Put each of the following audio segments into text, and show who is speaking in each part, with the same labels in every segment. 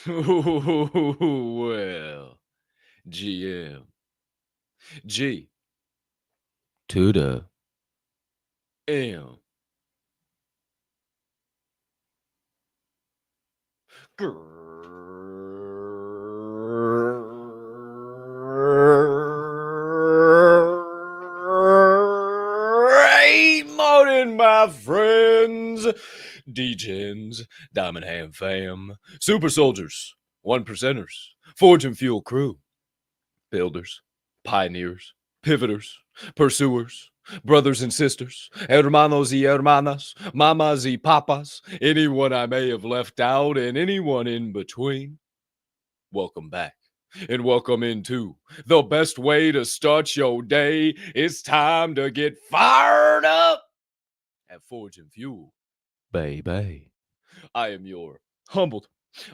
Speaker 1: Well, GM. G to the M. Great morning, my friends. D-Gens, Diamond Ham fam, super soldiers, one percenters, Forge and Fuel crew, builders, pioneers, pivoters, pursuers, brothers and sisters, hermanos y hermanas, mamas y papas, anyone I may have left out, and anyone in between. Welcome back. And welcome into the best way to start your day. It's time to get fired up at Forge and Fuel, baby. I am your humbled,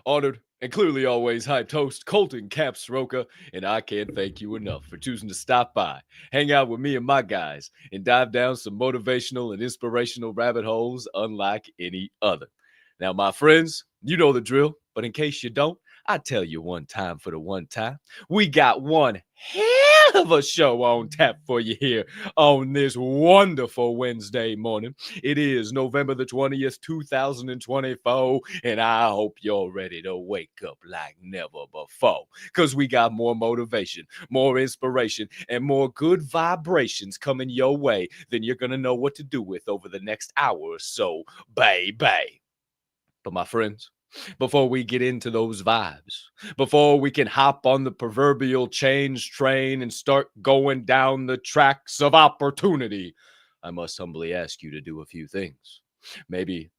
Speaker 1: honored, and clearly always hyped host, Colton Capp Swirl, and I can't thank you enough for choosing to stop by, hang out with me and my guys, and dive down some motivational and inspirational rabbit holes unlike any other. Now, my friends, you know the drill, but in case you don't, I tell you one time for the one time, we got one hell of a show on tap for you here on this wonderful Wednesday morning. It is November the 20th, 2024, and I hope you're ready to wake up like never before, because we got more motivation, more inspiration, and more good vibrations coming your way than you're going to know what to do with over the next hour or so, baby. But my friends, before we get into those vibes, before we can hop on the proverbial change train and start going down the tracks of opportunity, I must humbly ask you to do a few things. Maybe,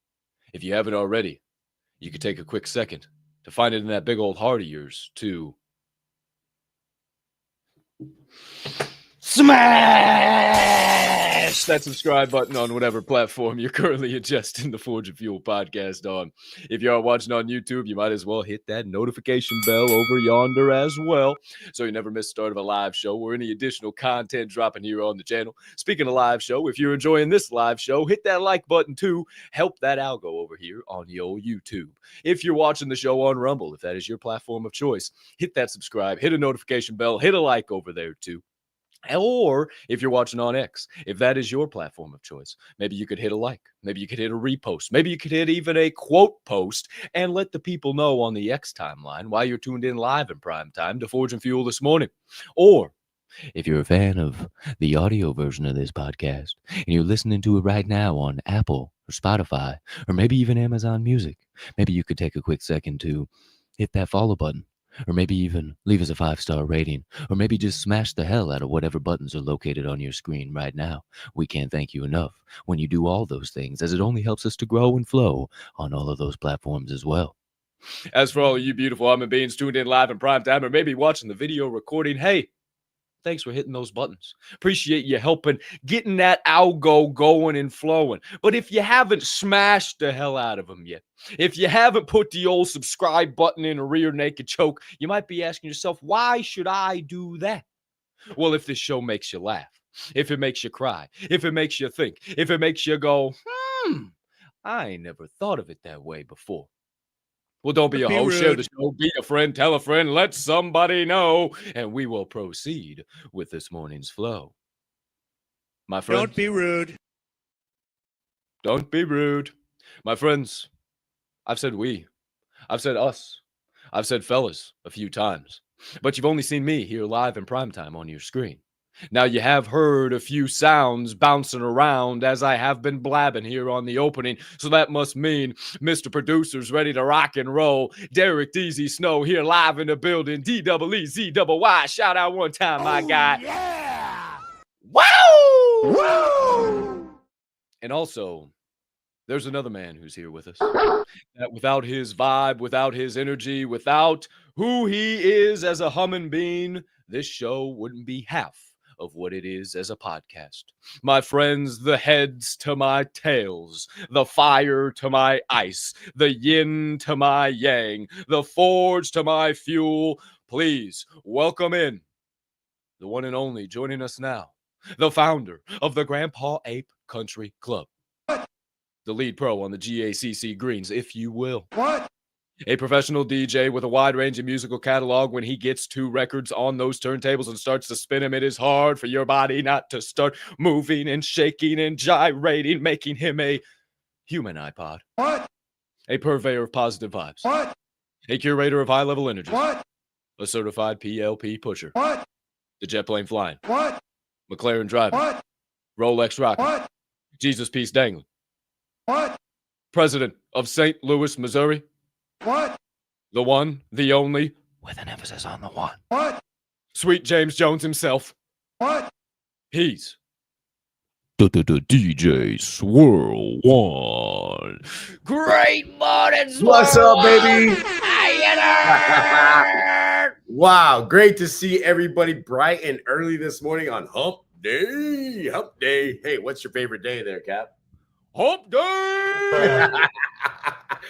Speaker 1: if you haven't already, you could take a quick second to find it in that big old heart of yours to Smash that subscribe button on whatever platform you're currently adjusting the Forge of Fuel podcast on. If you are watching on YouTube, you might as well hit that notification bell over yonder as well, so you never miss the start of a live show or any additional content dropping here on the channel. Speaking of live show, if you're enjoying this live show, hit that like button too. Help that algo over here on your YouTube. If you're watching the show on Rumble, if that is your platform of choice, hit that subscribe, hit a notification bell, hit a like over there too. Or if you're watching on X, if that is your platform of choice, maybe you could hit a like, maybe you could hit a repost, maybe you could hit even a quote post and let the people know on the X timeline why you're tuned in live in prime time to Forge and Fuel this morning. Or if you're a fan of the audio version of this podcast and you're listening to it right now on Apple or Spotify or maybe even Amazon Music, maybe you could take a quick second to hit that follow button. Or maybe even leave us a 5-star rating. Or maybe just smash the hell out of whatever buttons are located on your screen right now. We can't thank you enough when you do all those things, as it only helps us to grow and flow on all of those platforms as well. As for all of you beautiful human beings tuned in live in prime time or maybe watching the video recording, hey, thanks for hitting those buttons. Appreciate you helping getting that algo going and flowing. But if you haven't smashed the hell out of them yet, if you haven't put the old subscribe button in a rear naked choke, you might be asking yourself, why should I do that? Well, if this show makes you laugh, if it makes you cry, if it makes you think, if it makes you go, I ain't never thought of it that way before. Well, don't be a host, share the show, be a friend, tell a friend, let somebody know, and we will proceed with this morning's flow. My friends.
Speaker 2: Don't be rude.
Speaker 1: Don't be rude. My friends, I've said we. I've said us. I've said fellas a few times. But you've only seen me here live in primetime on your screen. Now, you have heard a few sounds bouncing around as I have been blabbing here on the opening, so that must mean Mr. Producer's ready to rock and roll. Derek DZ Snow here live in the building. DEEZYY. Shout out one time, my guy.
Speaker 2: Yeah!
Speaker 1: Wow!
Speaker 2: Woo!
Speaker 1: And also, there's another man who's here with us. That without his vibe, without his energy, without who he is as a humming bean, this show wouldn't be half of what it is as a podcast. My friends, the heads to my tails, the fire to my ice, the yin to my yang, the forge to my fuel. Please welcome in the one and only joining us now, the founder of the Grandpa Ape Country Club, the lead pro on the GACC greens, if you will.
Speaker 2: What?
Speaker 1: A professional DJ with a wide range of musical catalog. When he gets 2 records on those turntables and starts to spin them, it is hard for your body not to start moving and shaking and gyrating, making him a human iPod.
Speaker 2: What?
Speaker 1: A purveyor of positive vibes.
Speaker 2: What?
Speaker 1: A curator of high-level energy.
Speaker 2: What?
Speaker 1: A certified PLP pusher.
Speaker 2: What?
Speaker 1: The jet plane flying.
Speaker 2: What?
Speaker 1: McLaren driving.
Speaker 2: What?
Speaker 1: Rolex rocking.
Speaker 2: What?
Speaker 1: Jesus piece dangling.
Speaker 2: What?
Speaker 1: President of St. Louis, Missouri.
Speaker 2: What?
Speaker 1: The one, the only, with an emphasis on the one.
Speaker 2: What?
Speaker 1: Sweet James Jones himself.
Speaker 2: What?
Speaker 1: He's DJ Swirl One. Great morning, Swirl.
Speaker 3: What's up, baby?
Speaker 1: How you doing?
Speaker 3: Wow, great to see everybody bright and early this morning on Hump Day. Hump Day. Hey, what's your favorite day there, Cap?
Speaker 1: Hump Day.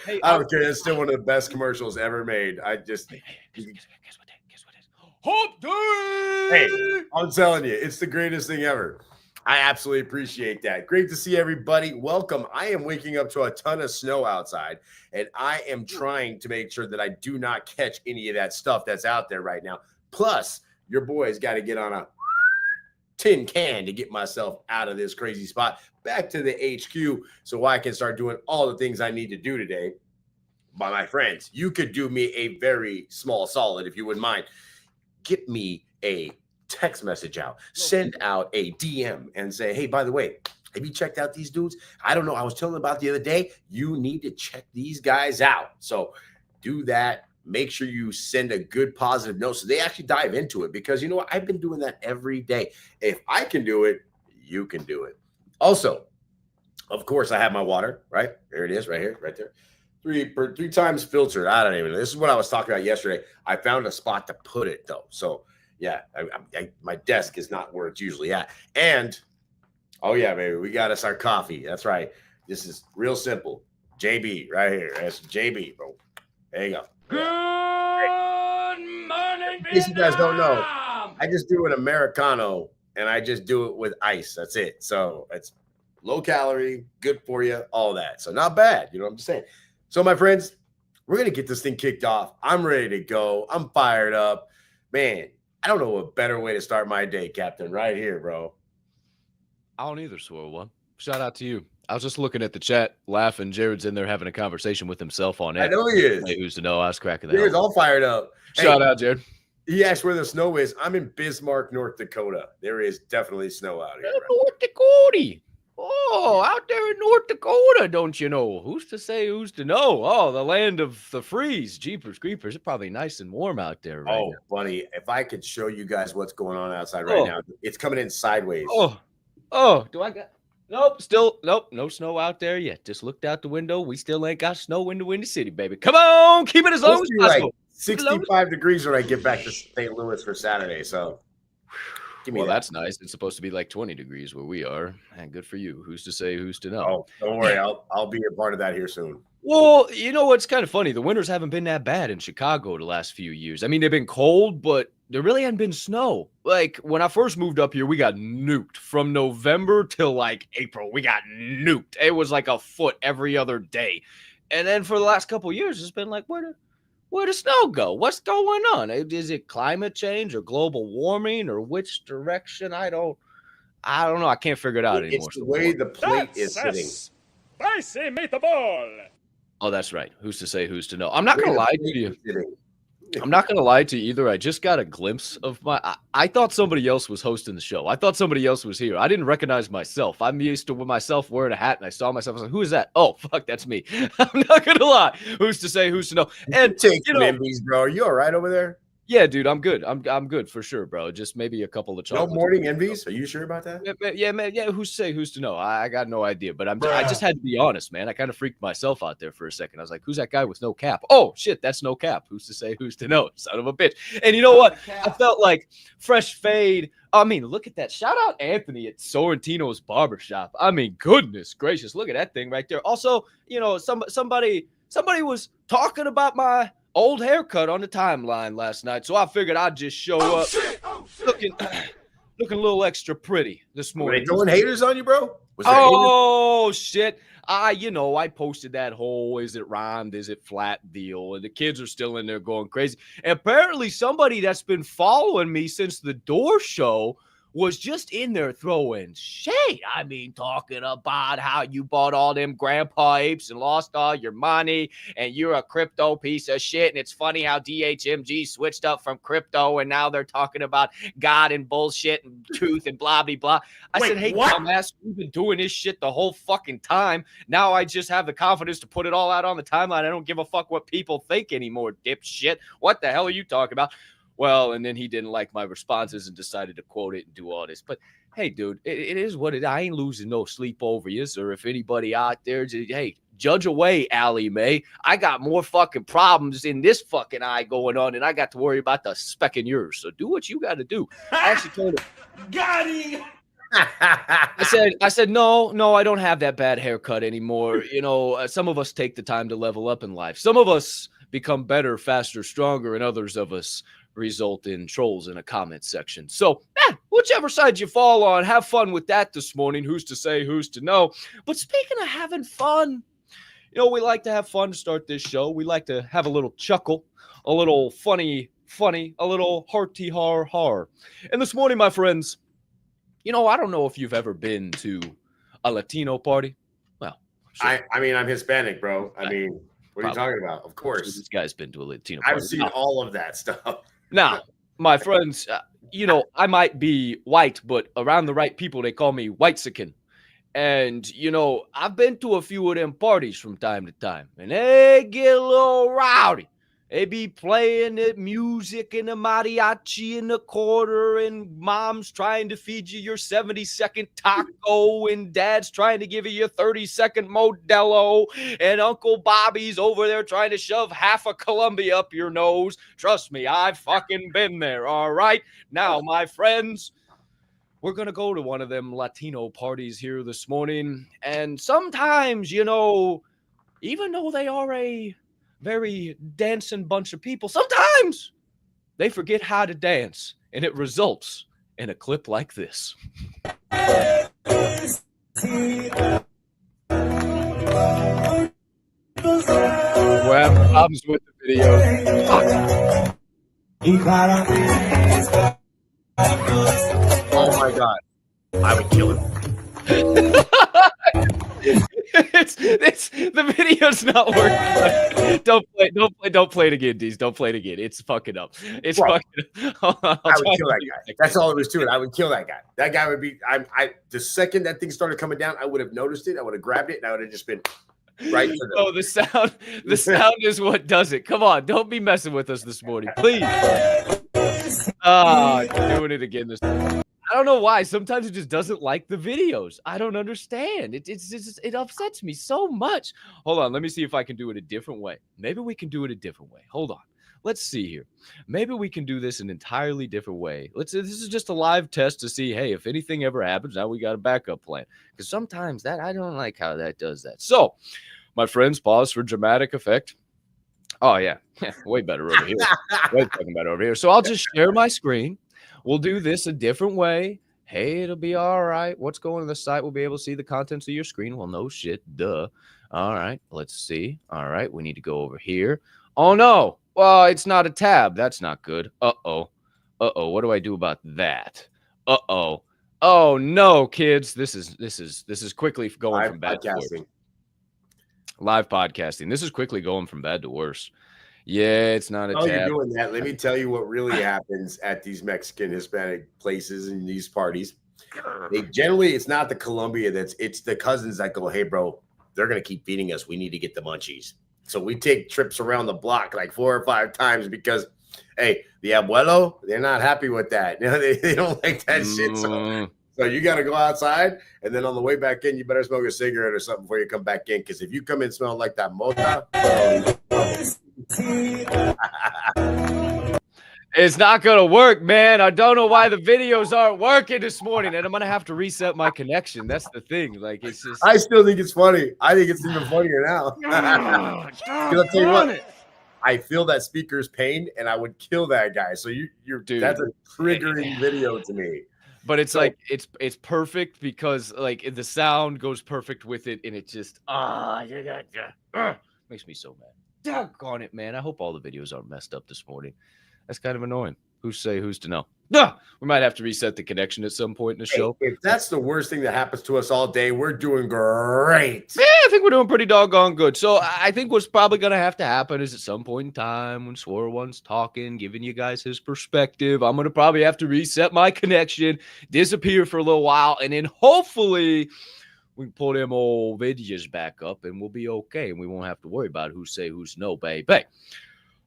Speaker 3: Hey, I don't care. That's still one of the best commercials ever made. I just
Speaker 1: Guess what day? Guess what it is? Hump Day.
Speaker 3: Hey, I'm telling you, it's the greatest thing ever. I absolutely appreciate that. Great to see everybody. Welcome. I am waking up to a ton of snow outside, and I am trying to make sure that I do not catch any of that stuff that's out there right now. Plus, your boy's got to get on a tin can to get myself out of this crazy spot back to the HQ so I can start doing all the things I need to do today. By my friends, you could do me a very small solid if you wouldn't mind. Get me a text message out, send out a DM and say, hey, by the way, have you checked out these dudes? I don't know. I was telling them about the other day. You need to check these guys out. So do that. Make sure you send a good positive note so they actually dive into it, because you know what? I've been doing that every day. If I can do it, you can do it. Also, of course, I have my water, right? There it is, right here, right there. Three times filtered. I don't even know. This is what I was talking about yesterday. I found a spot to put it, though. So, Yeah, my desk is not where it's usually at. And oh yeah, baby, we got us our coffee. That's right. This is real simple. JB right here. That's JB, bro. There you go.
Speaker 1: Good morning,
Speaker 3: In case you guys don't know,
Speaker 1: Vietnam!
Speaker 3: I just do an Americano and I just do it with ice. That's it. So it's low calorie, good for you, all that. So not bad. You know what I'm saying? So my friends, we're going to get this thing kicked off. I'm ready to go. I'm fired up. Man, I don't know a better way to start my day, Captain. Right here, bro.
Speaker 1: I don't either, Swirl One. Shout out to you. I was just looking at the chat, laughing. Jared's in there having a conversation with himself on it.
Speaker 3: I know he is.
Speaker 1: Hey, who's to know? I was cracking that.
Speaker 3: Jared's all fired up.
Speaker 1: Shout out, Jared.
Speaker 3: He asked where the snow is. I'm in Bismarck, North Dakota. There is definitely snow out here. Right?
Speaker 1: North Dakota. Oh, out there in North Dakota, don't you know? Who's to say, who's to know? Oh, the land of the freeze. Jeepers creepers. It's probably nice and warm out there right now.
Speaker 3: Buddy, if I could show you guys what's going on outside right now. It's coming in sideways.
Speaker 1: Do I got... Nope, no snow out there yet. Just looked out the window. We still ain't got snow in the Windy City, baby. Come on, keep it as long as possible.
Speaker 3: Like 65 degrees when I get back to St. Louis for Saturday. So give me
Speaker 1: that's nice. It's supposed to be like 20 degrees where we are. And good for you. Who's to say, who's to know?
Speaker 3: Oh, don't worry. I'll be a part of that here soon.
Speaker 1: Well, you know what's kind of funny? The winters haven't been that bad in Chicago the last few years. I mean, they've been cold, but there really hadn't been snow. Like when I first moved up here, we got nuked from November till like April. We got nuked. It was like a foot every other day. And then for the last couple of years, it's been like, where does snow go? What's going on? Is it climate change or global warming or which direction? I don't know. I can't figure it out anymore.
Speaker 3: It's the way the plate is sitting.
Speaker 4: Spicy meatball.
Speaker 1: Oh, that's right. Who's to say, who's to know? I'm not going to lie to you. I'm not going to lie to you either. I just got a glimpse of I thought somebody else was hosting the show. I thought somebody else was here. I didn't recognize myself. I'm used to myself wearing a hat, and I saw myself. I was like, who is that? Oh, fuck, that's me. I'm not going to lie. Who's to say, who's to know? And
Speaker 3: take some Envies, bro. Are you all right over there?
Speaker 1: Yeah, dude, I'm good. I'm good for sure, bro. Just maybe a couple of chocolates.
Speaker 3: No morning envies? Are you sure about that?
Speaker 1: Yeah, man. Yeah, who's to say, who's to know? I got no idea, but I just had to be honest, man. I kind of freaked myself out there for a second. I was like, who's that guy with no cap? Oh, shit, that's no cap. Who's to say, who's to know? Son of a bitch. And you know what? I felt like fresh fade. I mean, look at that. Shout out Anthony at Sorrentino's Barbershop. I mean, goodness gracious. Look at that thing right there. Also, you know, somebody was talking about my old haircut on the timeline last night, so I figured I'd just show up looking a little extra pretty this morning.
Speaker 3: Were they throwing haters on you, bro?
Speaker 1: Shit. I posted that whole is it rhymed, is it flat deal, and the kids are still in there going crazy. And apparently somebody that's been following me since the door show was just in there throwing shade. I mean, talking about how you bought all them grandpa apes and lost all your money and you're a crypto piece of shit. And it's funny how DHMG switched up from crypto and now they're talking about God and bullshit and truth and blah, blah, blah. I said, hey, dumbass, we've been doing this shit the whole fucking time. Now I just have the confidence to put it all out on the timeline. I don't give a fuck what people think anymore, dipshit. What the hell are you talking about? Well, and then he didn't like my responses and decided to quote it and do all this. But hey, dude, it is what it. I ain't losing no sleep over you. Or if anybody out there, hey, judge away, Allie Mae. I got more fucking problems in this fucking eye going on, and I got to worry about the speck in yours. So do what you got to do. I actually told him.
Speaker 4: Got him.
Speaker 1: I said, no, I don't have that bad haircut anymore. You know, some of us take the time to level up in life. Some of us become better, faster, stronger, and others of us result in trolls in a comment section. So, whichever side you fall on, have fun with that this morning. Who's to say, who's to know? But speaking of having fun, you know, we like to have fun to start this show. We like to have a little chuckle, a little funny, a little hearty har. And this morning, my friends, you know, I don't know if you've ever been to a Latino party. Well,
Speaker 3: sure. I mean, I'm Hispanic, bro. I mean, what are you talking about? Of course.
Speaker 1: This guy's been to a Latino party.
Speaker 3: I've seen all of that stuff.
Speaker 1: Now, my friends, you know, I might be white, but around the right people, they call me white-sican. And, you know, I've been to a few of them parties from time to time, and they get a little rowdy. They be playing the music and the mariachi in the corner, and mom's trying to feed you your 70-second taco, and dad's trying to give you your 30-second Modelo, and Uncle Bobby's over there trying to shove half a Columbia up your nose. Trust me, I've fucking been there, all right? Now, my friends, we're going to go to one of them Latino parties here this morning, and sometimes, you know, even though they are a very dancing bunch of people, sometimes they forget how to dance, and it results in a clip like this.
Speaker 5: We're
Speaker 1: having problems with the video.
Speaker 3: Oh my God. I would kill him.
Speaker 1: It's the video's not working. Don't play it again, Deez. Don't play it again. It's fucking up. It's fucking up.
Speaker 3: I would kill that guy. That's all it was to it. I would kill that guy. That guy would be. The second that thing started coming down, I would have noticed it. I would have grabbed it, and I would have just been right to the.
Speaker 1: Oh, the sound is what does it. Come on, don't be messing with us this morning, please. Doing it again this time. I don't know why. Sometimes it just doesn't like the videos. I don't understand. It upsets me so much. Hold on. Let me see if I can do it a different way. Maybe we can do it a different way. Hold on. Let's see here. Maybe we can do this an entirely different way. This is just a live test to see, hey, if anything ever happens, now we got a backup plan. Because sometimes I don't like how that does that. So, my friends, pause for dramatic effect. Oh, yeah. Way better over here. Way fucking better over here. So I'll just share my screen. We'll do this a different way. Hey, it'll be all right. What's going on the site? We'll be able to see the contents of your screen. Well, no shit. Duh. All right. Let's see. All right. We need to go over here. Oh, no. Well, it's not a tab. That's not good. Uh-oh. Uh-oh. What do I do about that? Uh-oh. Oh, no, kids. This is quickly going from bad to worse. Live podcasting. This is quickly going from bad to worse. Yeah, it's not a tab.
Speaker 3: You're doing that. Let me tell you what really happens at these Mexican, Hispanic places and these parties. It's not the Colombia it's the cousins that go, hey, bro, they're going to keep feeding us. We need to get the munchies. So we take trips around the block like 4 or 5 times because, hey, the abuelo, they're not happy with that. You know, they don't like that shit. So you got to go outside, and then on the way back in, you better smoke a cigarette or something before you come back in. Because if you come in smelling like that mota,
Speaker 1: it's not going to work, man. I don't know why the videos aren't working this morning, and I'm going to have to reset my connection. That's the thing. Like, it's just.
Speaker 3: I still think it's funny. I think it's even funnier now. I'll tell you what. I feel that speaker's pain, and I would kill that guy. So Dude, that's a triggering video to me.
Speaker 1: But it's like it's perfect because like the sound goes perfect with it, and it just makes me so mad. Doggone it, man! I hope all the videos aren't messed up this morning. That's kind of annoying. Who's to know? We might have to reset the connection at some point in the show.
Speaker 3: If that's the worst thing that happens to us all day, we're doing great.
Speaker 1: Yeah, I think we're doing pretty doggone good. So I think what's probably going to have to happen is at some point in time when Swirl One's talking, giving you guys his perspective, I'm going to probably have to reset my connection, disappear for a little while, and then hopefully we can pull them old videos back up and we'll be okay. And we won't have to worry about who's no, baby.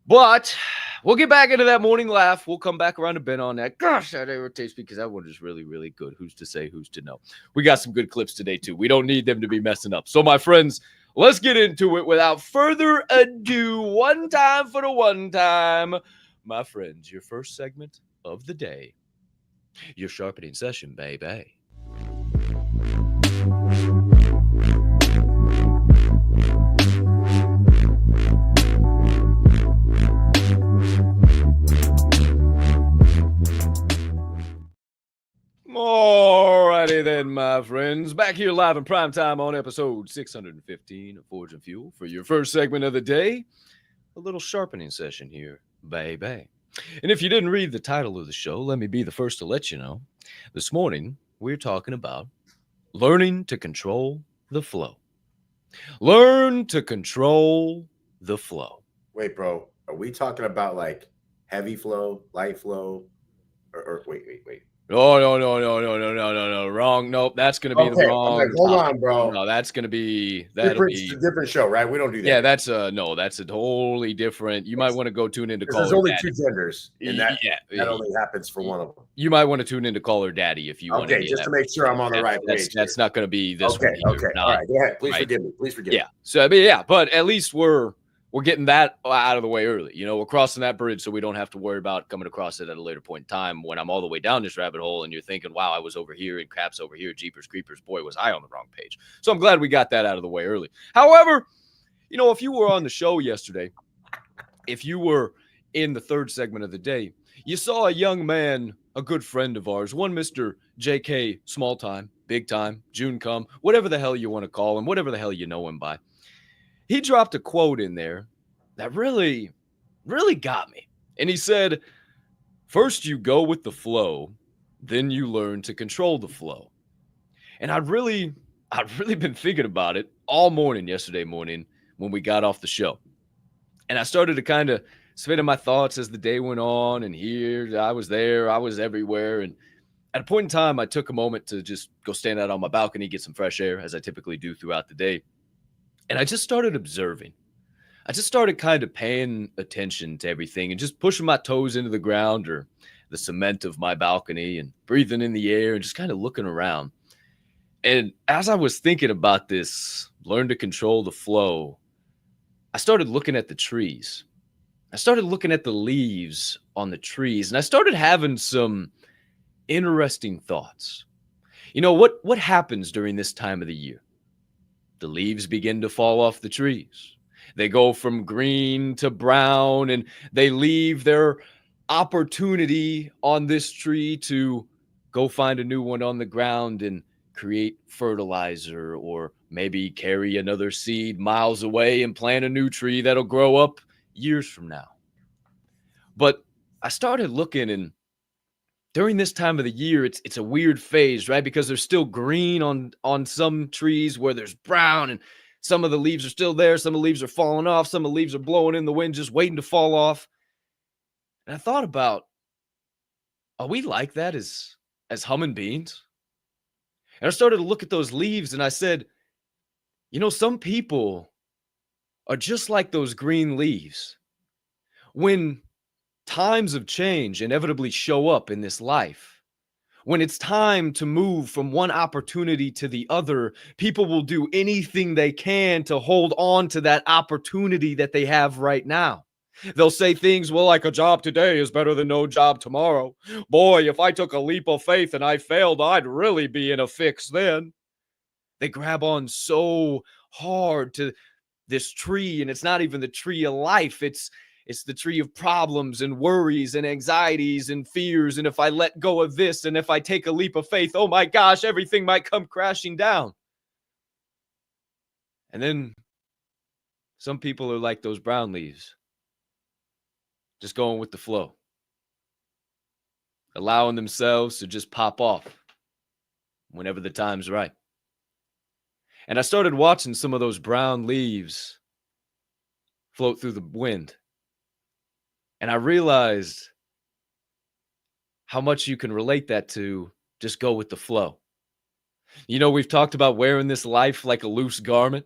Speaker 1: But we'll get back into that morning laugh. We'll come back around to Ben on that. Gosh, that irritates me because that one is really, really good. Who's to know? We got some good clips today, too. We don't need them to be messing up. So, my friends, let's get into it without further ado. One time for the one time. My friends, your first segment of the day. Your sharpening session, baby. Alrighty then, my friends. Back here live in prime time on episode 615 of Forge and Fuel for your first segment of the day. A little sharpening session here, baby. And if you didn't read the title of the show, let me be the first to let you know. This morning, we're talking about learning to control the flow. Learn to control the flow.
Speaker 3: Wait, bro. Are we talking about like heavy flow, light flow, or wait?
Speaker 1: No. Wrong. Nope. That's going to be the
Speaker 3: Okay, I'm like,
Speaker 1: wrong
Speaker 3: hold
Speaker 1: topic.
Speaker 3: on, bro.
Speaker 1: No, that's going to be, that'll
Speaker 3: It's a
Speaker 1: be,
Speaker 3: different show, right? We don't do that.
Speaker 1: yeah, that's a totally different. You might want to go tune into
Speaker 3: because there's
Speaker 1: Caller
Speaker 3: only
Speaker 1: Daddy.
Speaker 3: two genders, and that
Speaker 1: Yeah.
Speaker 3: only happens for one of them.
Speaker 1: You might want to tune into Caller Daddy if you want
Speaker 3: Okay,
Speaker 1: to
Speaker 3: just to make sure I'm on the right page.
Speaker 1: That's not going to be this one
Speaker 3: Okay,
Speaker 1: either.
Speaker 3: okay.
Speaker 1: Not,
Speaker 3: All right, go ahead. Please
Speaker 1: right.
Speaker 3: forgive me. Please forgive me.
Speaker 1: Yeah. So I mean, yeah, but at least we're getting that out of the way early. You know, we're crossing that bridge so we don't have to worry about coming across it at a later point in time when I'm all the way down this rabbit hole and you're thinking, wow, I was over here and Capp's over here. Jeepers creepers, boy, was I on the wrong page. So I'm glad we got that out of the way early. However, you know, if you were on the show yesterday, if you were in the third segment of the day, you saw a young man, a good friend of ours, one Mr. JK Small Time, Big Time, June Come, whatever the hell you want to call him, whatever the hell you know him by. He dropped a quote in there that really, really got me. And he said, first you go with the flow, then you learn to control the flow. And I'd really been thinking about it all morning yesterday morning when we got off the show. And I started to kind of spit in my thoughts as the day went on. And here I was there, I was everywhere. And at a point in time, I took a moment to just go stand out on my balcony, get some fresh air, as I typically do throughout the day. And I just started observing. I just started kind of paying attention to everything and just pushing my toes into the ground or the cement of my balcony and breathing in the air and just kind of looking around. And as I was thinking about this, learn to control the flow, I started looking at the trees. I started looking at the leaves on the trees, and I started having some interesting thoughts. You know, what happens during this time of the year? The leaves begin to fall off the trees. They go from green to brown, and they leave their opportunity on this tree to go find a new one on the ground and create fertilizer, or maybe carry another seed miles away and plant a new tree that'll grow up years from now. But I started looking, and during this time of the year, it's a weird phase, right? Because there's still green on some trees where there's brown, and some of the leaves are still there. Some of the leaves are falling off. Some of the leaves are blowing in the wind, just waiting to fall off. And I thought about, are we like that as human beings? And I started to look at those leaves and I said, you know, some people are just like those green leaves. When times of change inevitably show up in this life, when it's time to move from one opportunity to the other, people will do anything they can to hold on to that opportunity that they have right now. They'll say things, well, like a job today is better than no job tomorrow. Boy, if I took a leap of faith and I failed, I'd really be in a fix then. They grab on so hard to this tree, and it's not even the tree of life. It's the tree of problems and worries and anxieties and fears. And if I let go of this, and if I take a leap of faith, oh my gosh, everything might come crashing down. And then some people are like those brown leaves, just going with the flow, allowing themselves to just pop off whenever the time's right. And I started watching some of those brown leaves float through the wind. And I realized how much you can relate that to just go with the flow. You know, we've talked about wearing this life like a loose garment,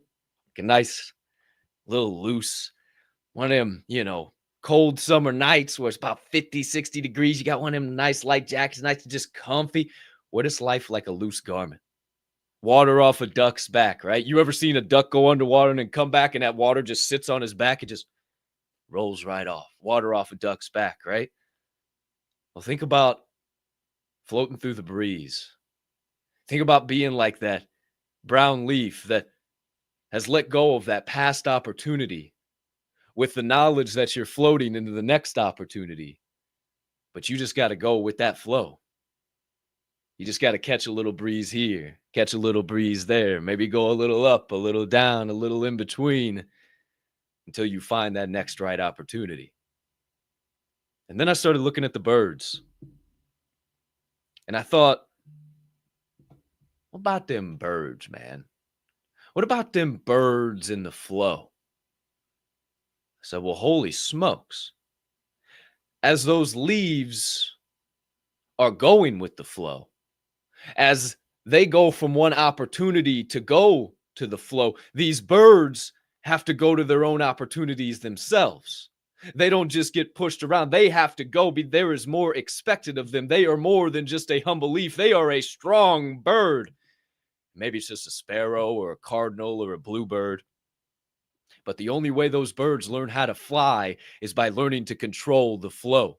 Speaker 1: like a nice little loose, one of them, you know, cold summer nights where it's about 50, 60 degrees. You got one of them nice light jackets, nice, just comfy. Wear this life like a loose garment. Water off a duck's back, right? You ever seen a duck go underwater and then come back and that water just sits on his back? It just rolls right off. Water off a duck's back, right? Well, think about floating through the breeze. Think about being like that brown leaf that has let go of that past opportunity with the knowledge that you're floating into the next opportunity. But you just got to go with that flow. You just got to catch a little breeze here, catch a little breeze there, maybe go a little up, a little down, a little in between until you find that next right opportunity. And then I started looking at the birds. And I thought, what about them birds, man? What about them birds in the flow? I said, well, holy smokes. As those leaves are going with the flow. As they go from one opportunity to go to the flow, these birds have to go to their own opportunities themselves. They don't just get pushed around. They have to go. There is more expected of them. They are more than just a humble leaf. They are a strong bird. Maybe it's just a sparrow or a cardinal or a bluebird. But the only way those birds learn how to fly is by learning to control the flow,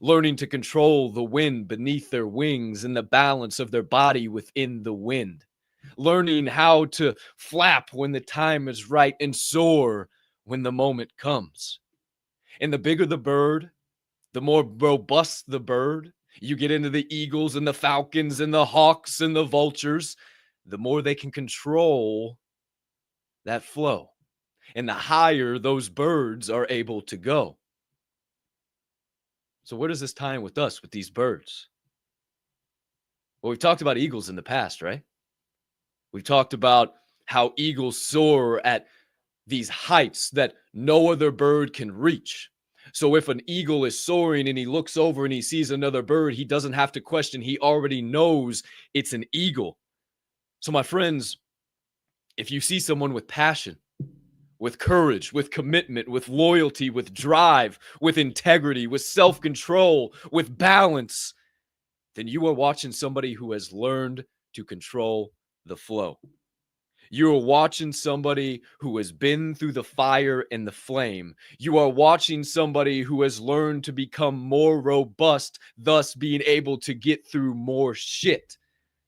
Speaker 1: learning to control the wind beneath their wings and the balance of their body within the wind, learning how to flap when the time is right and soar when the moment comes. And the bigger the bird, the more robust the bird. You get into the eagles and the falcons and the hawks and the vultures, the more they can control that flow. And the higher those birds are able to go. So where does this tie in with us, with these birds? Well, we've talked about eagles in the past, right? We've talked about how eagles soar at these heights that no other bird can reach. So if an eagle is soaring and he looks over and he sees another bird, he doesn't have to question. He already knows it's an eagle. So my friends, if you see someone with passion, with courage, with commitment, with loyalty, with drive, with integrity, with self-control, with balance, then you are watching somebody who has learned to control the flow. You are watching somebody who has been through the fire and the flame. You are watching somebody who has learned to become more robust, thus being able to get through more shit.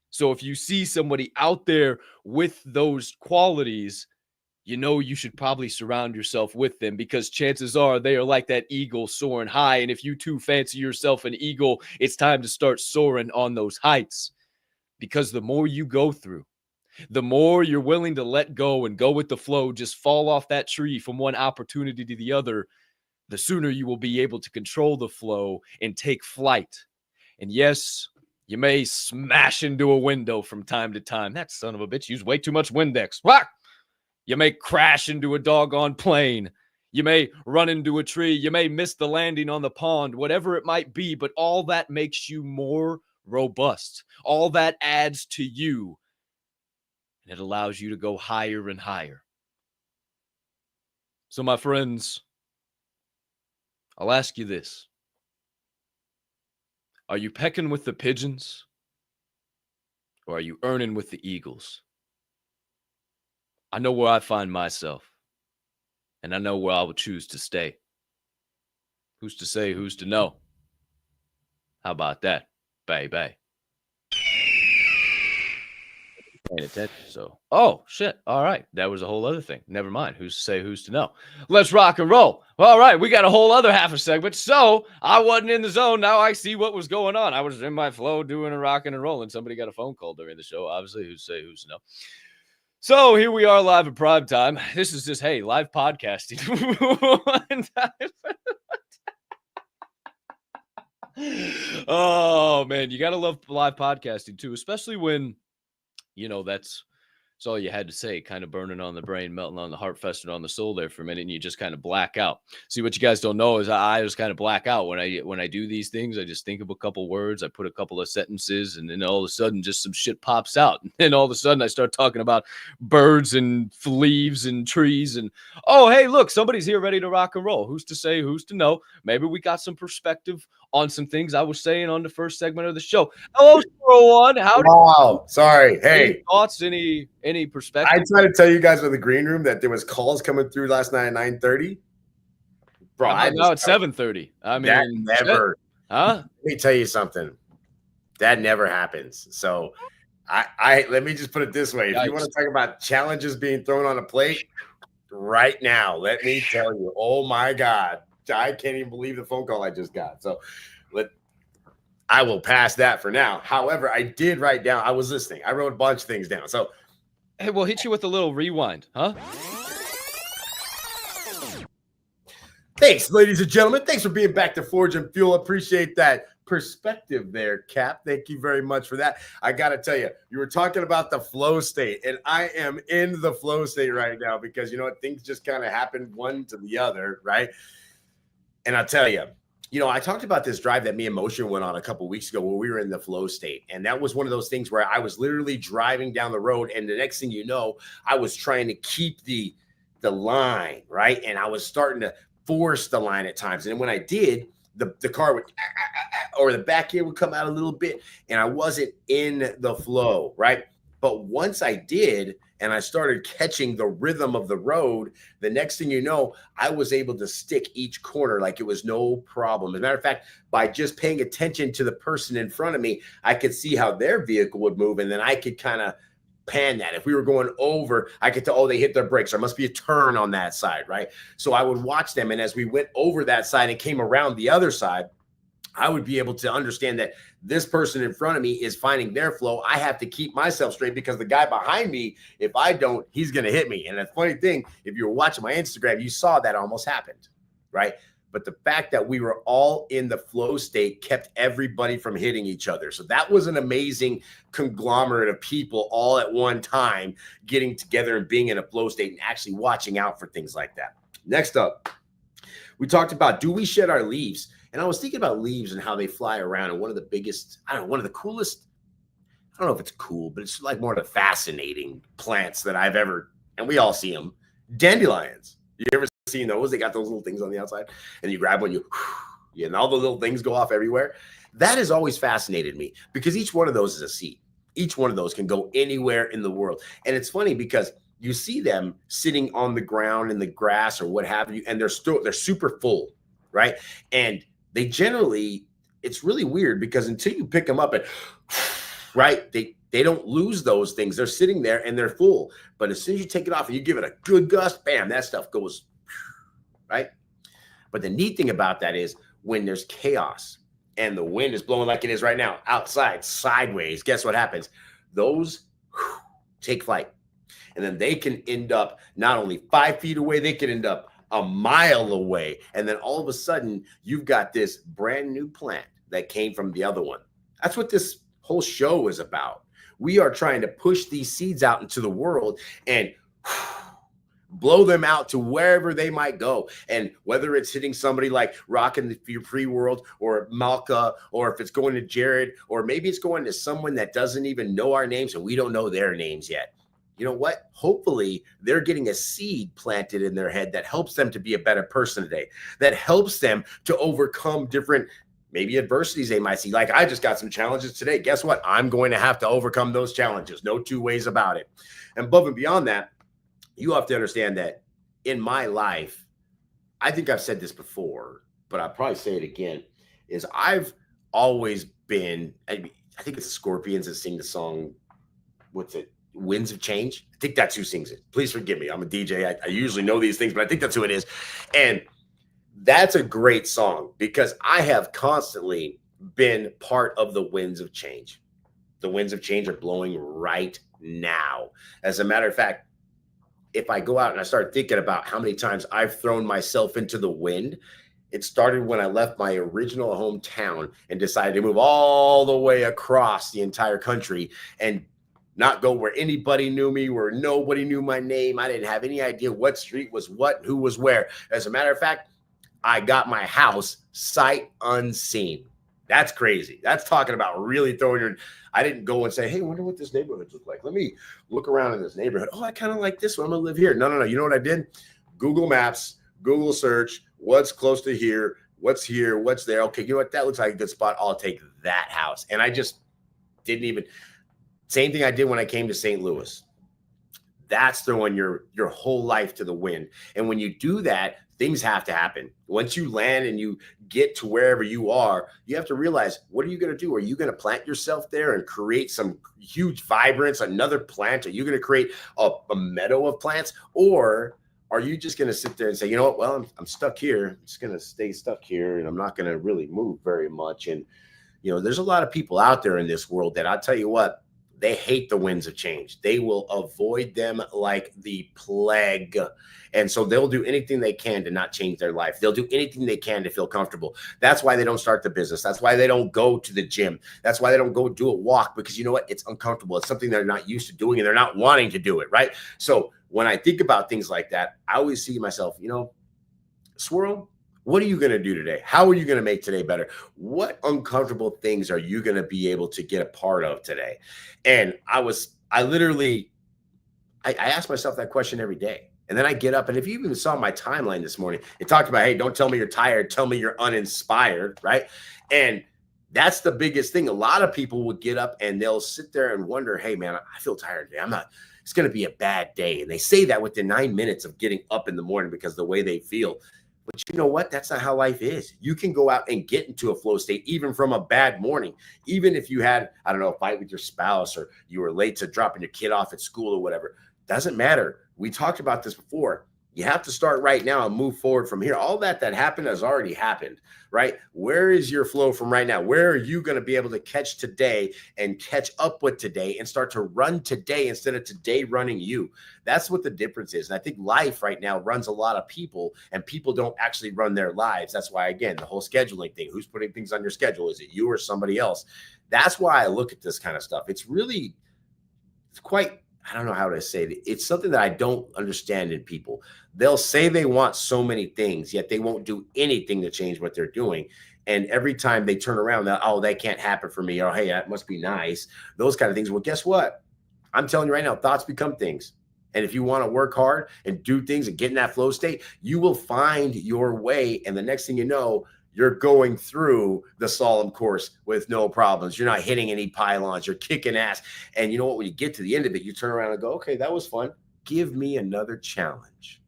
Speaker 1: So if you see somebody out there with those qualities, you know you should probably surround yourself with them, because chances are they are like that eagle soaring high. And if you too fancy yourself an eagle, it's time to start soaring on those heights. Because the more you go through, the more you're willing to let go and go with the flow, just fall off that tree from one opportunity to the other, the sooner you will be able to control the flow and take flight. And yes, you may smash into a window from time to time. That son of a bitch used way too much Windex. Whack! You may crash into a doggone plane. You may run into a tree. You may miss the landing on the pond, whatever it might be. But all that makes you more robust. All that adds to you. And it allows you to go higher and higher. So, my friends, I'll ask you this. Are you pecking with the pigeons? Or are you earning with the eagles? I know where I find myself. And I know where I will choose to stay. Who's to say, who's to know? How about that, baby? Paying attention. So, oh, shit. All right. That was a whole other thing. Never mind. Who's to say, who's to know? Let's rock and roll. All right. We got a whole other half a segment. So I wasn't in the zone. Now I see what was going on. I was in my flow doing a rocking and rolling. Somebody got a phone call during the show. Obviously, who's to say, who's to know? So here we are live at prime time. This is just, hey, live podcasting. Oh, man, you got to love live podcasting too, especially when, that's all you had to say, kind of burning on the brain, melting on the heart, festering on the soul there for a minute, and you just kind of black out. See, what you guys don't know is I just kind of black out when I do these things. I just think of a couple words, I put a couple of sentences, and then all of a sudden just some shit pops out. And then all of a sudden I start talking about birds and leaves and trees, and oh, hey, look, somebody's here ready to rock and roll. Who's to say, who's to know? Maybe we got some perspective on some things I was saying on the first segment of the show. Hello, Swirl One. How
Speaker 3: Wow. Sorry. Hey.
Speaker 1: Any thoughts? Any perspective?
Speaker 3: I tried to tell you guys in the green room that there was calls coming through last night at 9:30. Bro,
Speaker 1: now it's 7:30. I mean,
Speaker 3: that never.
Speaker 1: Huh?
Speaker 3: Let me tell you something. That never happens. So I let me just put it this way. If you want to talk about challenges being thrown on a plate right now, let me tell you, oh my God, I can't even believe the phone call I just got. So I will pass that for now. However, I did write down, I was listening. I wrote a bunch of things down. So
Speaker 1: hey, we'll hit you with a little rewind, huh?
Speaker 3: Thanks, ladies and gentlemen. Thanks for being back to Forge and Fuel. Appreciate that perspective there, Cap. Thank you very much for that. I got to tell you, you were talking about the flow state, and I am in the flow state right now because, you know what, things just kind of happen one to the other, right? And I'll tell you, I talked about this drive that me and Motion went on a couple of weeks ago where we were in the flow state. And that was one of those things where I was literally driving down the road. And the next thing you know, I was trying to keep the line, right? And I was starting to force the line at times. And when I did, the car would, or the back end would come out a little bit, and I wasn't in the flow, right? But once I did, and I started catching the rhythm of the road, the next thing you know, I was able to stick each corner like it was no problem. As a matter of fact, by just paying attention to the person in front of me, I could see how their vehicle would move, and then I could kind of pan that. If we were going over, I could tell, oh, they hit their brakes. There must be a turn on that side, right? So I would watch them, and as we went over that side and came around the other side, I would be able to understand that this person in front of me is finding their flow. I have to keep myself straight because the guy behind me, if I don't, he's going to hit me. And the funny thing, if you were watching my Instagram, you saw that almost happened, right? But the fact that we were all in the flow state kept everybody from hitting each other. So that was an amazing conglomerate of people all at one time getting together and being in a flow state and actually watching out for things like that. Next up, we talked about, do we shed our leaves? And I was thinking about leaves and how they fly around. And one of the biggest, one of the coolest, I don't know if it's cool, but it's like more of the fascinating plants that I've ever, and we all see them, dandelions. You ever seen those? They got those little things on the outside, and you grab one, and all the little things go off everywhere. That has always fascinated me because each one of those is a seed. Each one of those can go anywhere in the world. And it's funny because you see them sitting on the ground in the grass or what have you, and they're super full, right? And they generally, it's really weird because until you pick them up and right, they don't lose those things. They're sitting there and they're full. But as soon as you take it off and you give it a good gust, bam, that stuff goes, right? But the neat thing about that is when there's chaos and the wind is blowing like it is right now, outside, sideways, guess what happens? Those take flight. And then they can end up not only 5 feet away, they can end up a mile away. And then all of a sudden, you've got this brand new plant that came from the other one. That's what this whole show is about. We are trying to push these seeds out into the world and blow them out to wherever they might go. And whether it's hitting somebody like Rockin' the Free World or Malka, or if it's going to Jared, or maybe it's going to someone that doesn't even know our names and we don't know their names yet. You know what? Hopefully they're getting a seed planted in their head that helps them to be a better person today, that helps them to overcome different maybe adversities they might see. Like, I just got some challenges today. Guess what? I'm going to have to overcome those challenges. No two ways about it. And above and beyond that, you have to understand that in my life, I think I've said this before, but I'll probably say it again, is I've always been, I think it's the Scorpions that sing the song, what's it? Winds of Change. I think that's who sings it. Please forgive me. I'm a DJ. I usually know these things, but I think that's who it is. And that's a great song because I have constantly been part of the winds of change. The winds of change are blowing right now. As a matter of fact, if I go out and I start thinking about how many times I've thrown myself into the wind, it started when I left my original hometown and decided to move all the way across the entire country and not go where anybody knew me, where nobody knew my name. I didn't have any idea what street was what, who was where. As a matter of fact, I got my house sight unseen. That's crazy. That's talking about really throwing your, I didn't go and say, hey, I wonder what this neighborhood looks like. Let me look around in this neighborhood. Oh, I kind of like this one. I'm going to live here. No. You know what I did? Google Maps, Google search, what's close to here, what's there. Okay, you know what? That looks like a good spot. I'll take that house. And I just didn't even, same thing I did when I came to St. Louis. That's throwing your whole life to the wind. And when you do that, things have to happen. Once you land and you get to wherever you are, you have to realize, what are you going to do? Are you going to plant yourself there and create some huge vibrance, another plant? Are you going to create a meadow of plants? Or are you just going to sit there and say, you know what? Well, I'm stuck here. I'm just going to stay stuck here and I'm not going to really move very much. And, there's a lot of people out there in this world that I'll tell you what, they hate the winds of change. They will avoid them like the plague. And so they'll do anything they can to not change their life. They'll do anything they can to feel comfortable. That's why they don't start the business. That's why they don't go to the gym. That's why they don't go do a walk, because you know what? It's uncomfortable. It's something they're not used to doing and they're not wanting to do it, right? So when I think about things like that, I always see myself, Swirl, What are you going to do today? How are you going to make today better? What uncomfortable things are you going to be able to get a part of today? And I ask myself that question every day. And then I get up, and if you even saw my timeline this morning, it talked about, hey, don't tell me you're tired, tell me you're uninspired, right? And that's the biggest thing. A lot of people will get up and they'll sit there and wonder, hey, man, I feel tired today. It's going to be a bad day. And they say that within 9 minutes of getting up in the morning because of the way they feel. But you know what? That's not how life is. You can go out and get into a flow state, even from a bad morning. Even if you had, I don't know, a fight with your spouse, or you were late to dropping your kid off at school or whatever. Doesn't matter. We talked about this before. You have to start right now and move forward from here. All that happened has already happened, right? Where is your flow from right now? Where are you going to be able to catch today and catch up with today and start to run today instead of today running you? That's what the difference is. And I think life right now runs a lot of people, and people don't actually run their lives. That's why, again, the whole scheduling thing, who's putting things on your schedule? Is it you or somebody else? That's why I look at this kind of stuff. It's quite, I don't know how to say it. It's something that I don't understand in people. They'll say they want so many things, yet they won't do anything to change what they're doing. And every time they turn around, that can't happen for me. Or, hey, that must be nice. Those kind of things. Well, guess what? I'm telling you right now, thoughts become things. And if you want to work hard and do things and get in that flow state, you will find your way. And the next thing you know, you're going through the solemn course with no problems. You're not hitting any pylons. You're kicking ass. And you know what? When you get to the end of it, you turn around and go, okay, that was fun. Give me another challenge.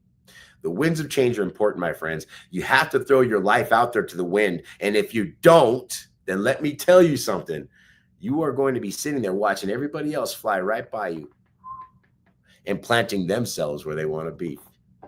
Speaker 3: The winds of change are important, my friends. You have to throw your life out there to the wind. And if you don't, then let me tell you something. You are going to be sitting there watching everybody else fly right by you and planting themselves where they want to be.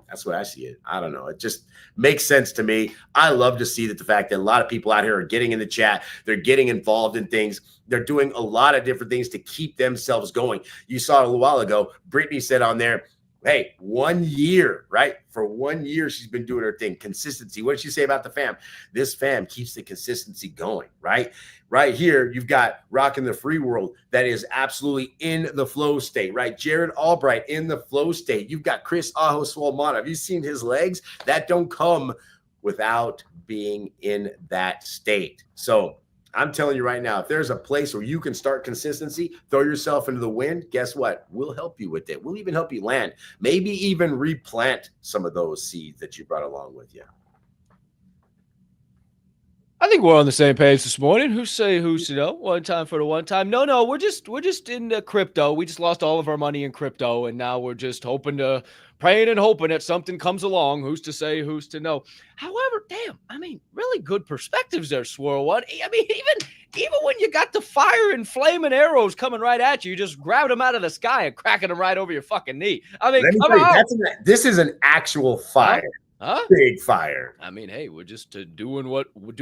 Speaker 3: That's what I see it. I don't know. It just makes sense to me. I love to see that the fact that a lot of people out here are getting in the chat. They're getting involved in things. They're doing a lot of different things to keep themselves going. You saw it a little while ago. Brittany said on there, hey, 1 year, right? For 1 year, she's been doing her thing. Consistency. What did she say about the fam? This fam keeps the consistency going, right? Right here, you've got Rockin' the Free World that is absolutely in the flow state, right? Jared Albright in the flow state. You've got Chris Ajo Swolmana. Have you seen his legs? That don't come without being in that state. So I'm telling you right now, if there's a place where you can start consistency, throw yourself into the wind, guess what? We'll help you with it. We'll even help you land. Maybe even replant some of those seeds that you brought along with you.
Speaker 1: I think we're on the same page this morning. Who's to know? One time for the one time. No, we're just in the crypto. We just lost all of our money in crypto, and now we're just praying and hoping that something comes along. Who's to say? Who's to know? However, damn, I mean, really good perspectives there, Swirl One. I mean, even when you got the fire and flaming arrows coming right at you, you just grabbed them out of the sky and cracking them right over your fucking knee. I mean, come on.
Speaker 3: This is an actual fire. Huh? Big fire.
Speaker 1: I mean, hey, we're just doing what we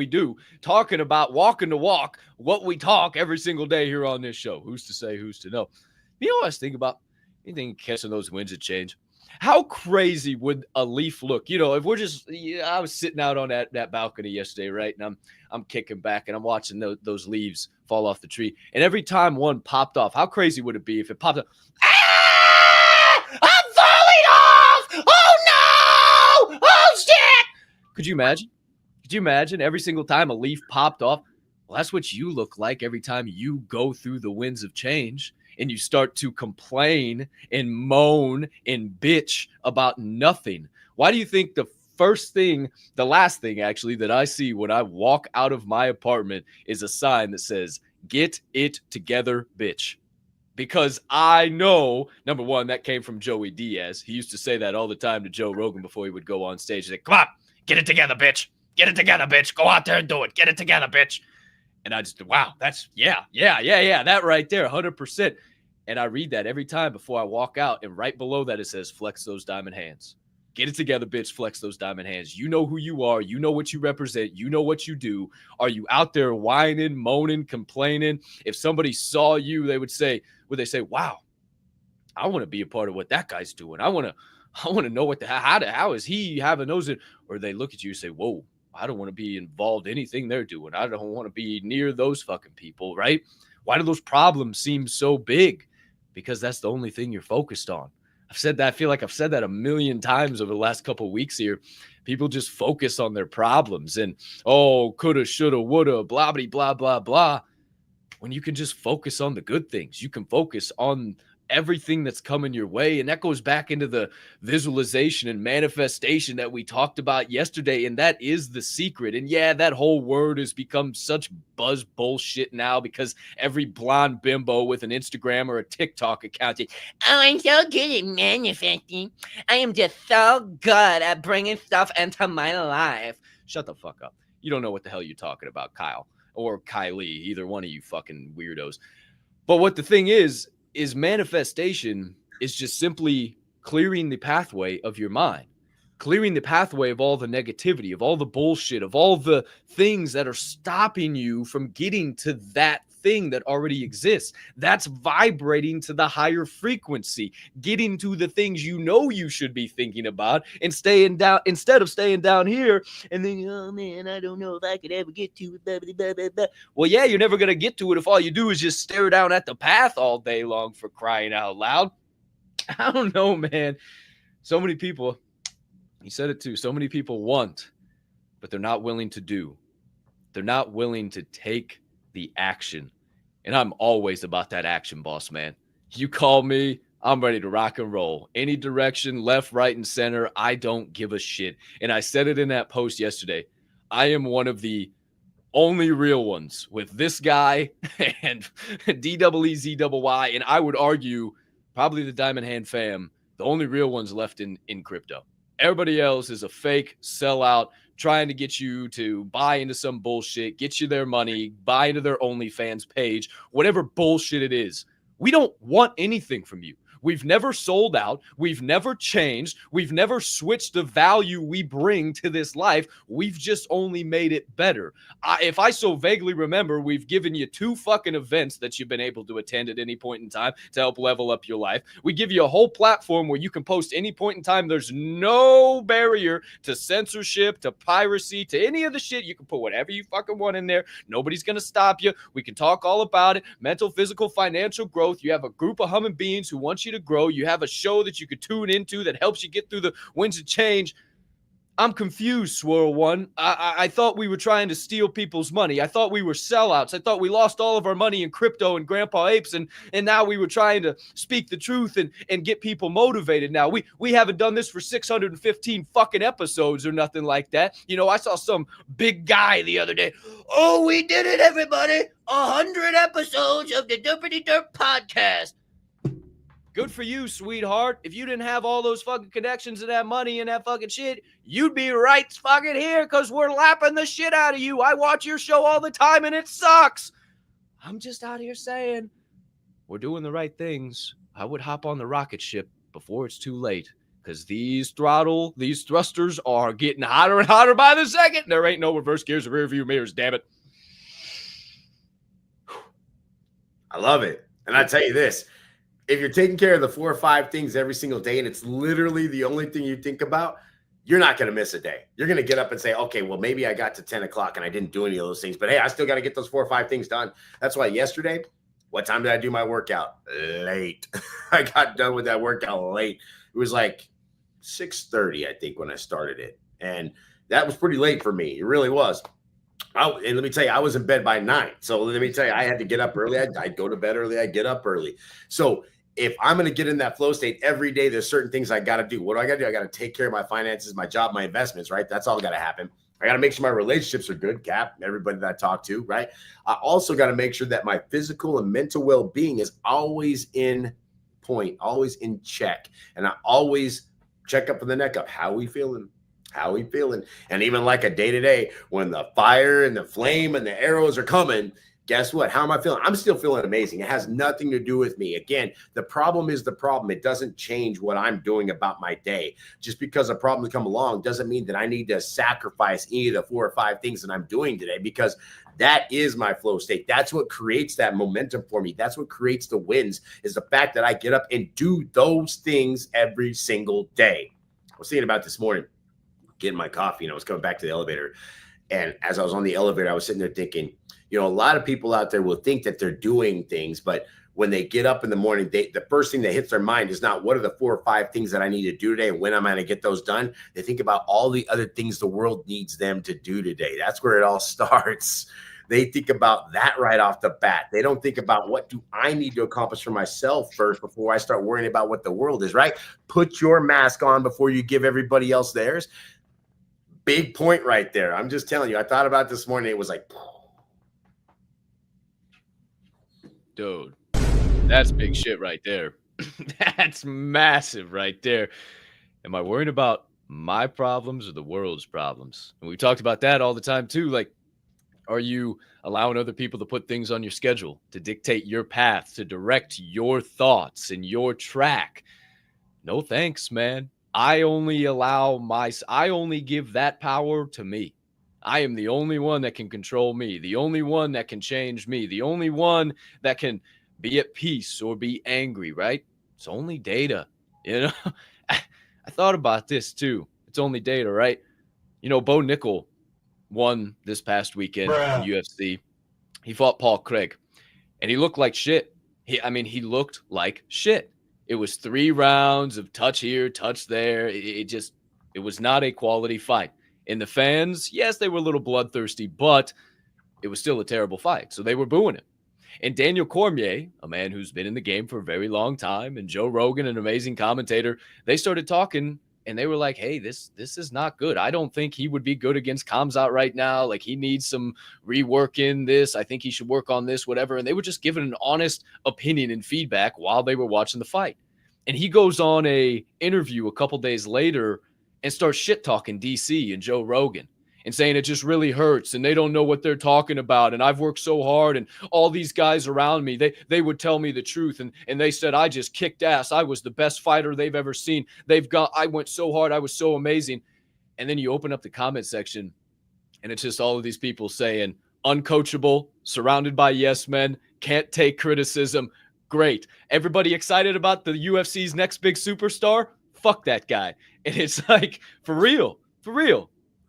Speaker 1: do, talking about walking the walk, what we talk every single day here on this show. Who's to say? Who's to know? You know what I was thinking about? Anything catching those winds of change? How crazy would a leaf look? You know, if we're just, I was sitting out on that balcony yesterday, right? And I'm kicking back and I'm watching those leaves fall off the tree. And every time one popped off, how crazy would it be if it popped up? Ah! I'm falling off! Oh no! Oh shit! Could you imagine? Could you imagine every single time a leaf popped off? Well, that's what you look like every time you go through the winds of change. And you start to complain and moan and bitch about nothing. Why do you think the last thing actually that I see when I walk out of my apartment is a sign that says, "Get it together, bitch"? Because I know, number one, that came from Joey Diaz. He used to say that all the time to Joe Rogan before he would go on stage. He'd say, "Come on, get it together, bitch. Get it together, bitch. Go out there and do it. Get it together, bitch." And I just, wow, that's, yeah, that right there, 100%. And I read that every time before I walk out. And right below that, it says, "Flex those diamond hands. Get it together, bitch. Flex those diamond hands." You know who you are. You know what you represent. You know what you do. Are you out there whining, moaning, complaining? If somebody saw you, would they say, "Wow, I want to be a part of what that guy's doing. I want to know how is he having those?" Or they look at you and say, "Whoa, I don't want to be involved in anything they're doing. I don't want to be near those fucking people," right? Why do those problems seem so big? Because that's the only thing you're focused on. I've said that. I feel like I've said that a million times over the last couple of weeks here. People just focus on their problems and, oh, coulda, shoulda, woulda, blah, blah, blah, blah, blah. When you can just focus on the good things, you can focus on everything that's coming your way. And that goes back into the visualization and manifestation that we talked about yesterday. And that is the secret. And yeah, that whole word has become such buzz bullshit now because every blonde bimbo with an Instagram or a TikTok account is, oh, I'm so good at manifesting. I am just so good at bringing stuff into my life. Shut the fuck up. You don't know what the hell you're talking about, Kyle or Kylie, either one of you fucking weirdos. But what the thing is manifestation is just simply clearing the pathway of your mind, clearing the pathway of all the negativity, of all the bullshit, of all the things that are stopping you from getting to that thing that already exists. That's vibrating to the higher frequency, getting to the things you know you should be thinking about and staying down instead of staying down here and then, oh man, I don't know if I could ever get to it. Blah, blah, blah, blah, blah. Well, yeah, you're never going to get to it if all you do is just stare down at the path all day long, for crying out loud. I don't know, man. So many people, he said it too, so many people want, but they're not willing to do. They're not willing to take the action. And I'm always about that action, boss man. You call me, I'm ready to rock and roll. Any direction, left, right, and center, I don't give a shit. And I said it in that post yesterday. I am one of the only real ones with this guy and DEEZYY. And I would argue probably the Diamond Hand fam, the only real ones left in crypto. Everybody else is a fake sellout, trying to get you to buy into some bullshit, get you their money, buy into their OnlyFans page, whatever bullshit it is. We don't want anything from you. We've never sold out. We've never changed. We've never switched the value we bring to this life. We've just only made it better. If I so vaguely remember, we've given you 2 fucking events that you've been able to attend at any point in time to help level up your life. We give you a whole platform where you can post any point in time. There's no barrier to censorship, to piracy, to any of the shit. You can put whatever you fucking want in there. Nobody's going to stop you. We can talk all about it. Mental, physical, financial growth. You have a group of human beings who want you to grow. You have a show that you could tune into that helps you get through the winds of change. I'm confused, Swirl One. I thought we were trying to steal people's money. I thought we were sellouts. I thought we lost all of our money in crypto and Grandpa Apes, and now we were trying to speak the truth and get people motivated. Now, we haven't done this for 615 fucking episodes or nothing like that. You know, I saw some big guy the other day. Oh, we did it, everybody. 100 episodes of the Derpity Derp podcast. Good for you, sweetheart. If you didn't have all those fucking connections and that money and that fucking shit, you'd be right fucking here because we're lapping the shit out of you. I watch your show all the time and it sucks. I'm just out here saying we're doing the right things. I would hop on the rocket ship before it's too late because these thrusters are getting hotter and hotter by the second. There ain't no reverse gears or rear view mirrors, damn it.
Speaker 3: I love it. And I tell you this. If you're taking care of the 4 or 5 things every single day and it's literally the only thing you think about, you're not going to miss a day. You're going to get up and say, okay, well, maybe I got to 10 o'clock and I didn't do any of those things, but hey, I still got to get those 4 or 5 things done. That's why yesterday, what time did I do my workout? Late. I got done with that workout late. It was like 6:30, I think, when I started it. And that was pretty late for me. It really was. And let me tell you, I was in bed by 9. So let me tell you, I had to get up early. I'd go to bed early. I'd get up early. So if I'm going to get in that flow state every day, there's certain things I got to do. What do I got to do? I got to take care of my finances, my job, my investments, right? That's all got to happen. I got to make sure my relationships are good, Cap, everybody that I talk to, right? I also got to make sure that my physical and mental well-being is always in point, always in check. And I always check up for the neck up. How we feeling? How we feeling? And even like a day-to-day, when the fire and the flame and the arrows are coming, guess what? How am I feeling? I'm still feeling amazing. It has nothing to do with me. Again, the problem is the problem. It doesn't change what I'm doing about my day. Just because a problem come along doesn't mean that I need to sacrifice any of the 4 or 5 things that I'm doing today, because that is my flow state. That's what creates that momentum for me. That's what creates the wins, is the fact that I get up and do those things every single day. I was thinking about this morning, getting my coffee, and I was coming back to the elevator. And as I was on the elevator, I was sitting there thinking, you know, a lot of people out there will think that they're doing things, but when they get up in the morning, the first thing that hits their mind is not what are the 4 or 5 things that I need to do today and when am I going to get those done. They think about all the other things the world needs them to do today. That's where it all starts. They think about that right off the bat. They don't think about what do I need to accomplish for myself first before I start worrying about what the world is, right? Put your mask on before you give everybody else theirs. Big point right there. I'm just telling you, I thought about it this morning. It was like,
Speaker 1: Dude, that's big shit right there. That's massive right there. Am I worrying about my problems or the world's problems? And we talked about that all the time too. Like, are you allowing other people to put things on your schedule, to dictate your path, to direct your thoughts and your track? No thanks, man. I only give that power to me. I am the only one that can control me, the only one that can change me, the only one that can be at peace or be angry, right? It's only data, you know? I thought about this too. It's only data, right? You know, Bo Nickel won this past weekend in UFC. He fought Paul Craig, and he looked like shit. He looked like shit. It was 3 rounds of touch here, touch there. It was not a quality fight. And the fans, yes, they were a little bloodthirsty, but it was still a terrible fight. So they were booing him. And Daniel Cormier, a man who's been in the game for a very long time, and Joe Rogan, an amazing commentator, they started talking, and they were like, hey, this is not good. I don't think he would be good against Khamzat right now. Like, he needs some rework in this. I think he should work on this, whatever. And they were just giving an honest opinion and feedback while they were watching the fight. And he goes on a interview a couple days later and starts shit-talking DC and Joe Rogan and saying it just really hurts and they don't know what they're talking about. And I've worked so hard and all these guys around me, they would tell me the truth. And they said, I just kicked ass. I was the best fighter they've ever seen. I went so hard. I was so amazing. And then you open up the comment section and it's just all of these people saying, uncoachable, surrounded by yes men, can't take criticism. Great. Everybody excited about the UFC's next big superstar? Fuck that guy. And it's like, for real.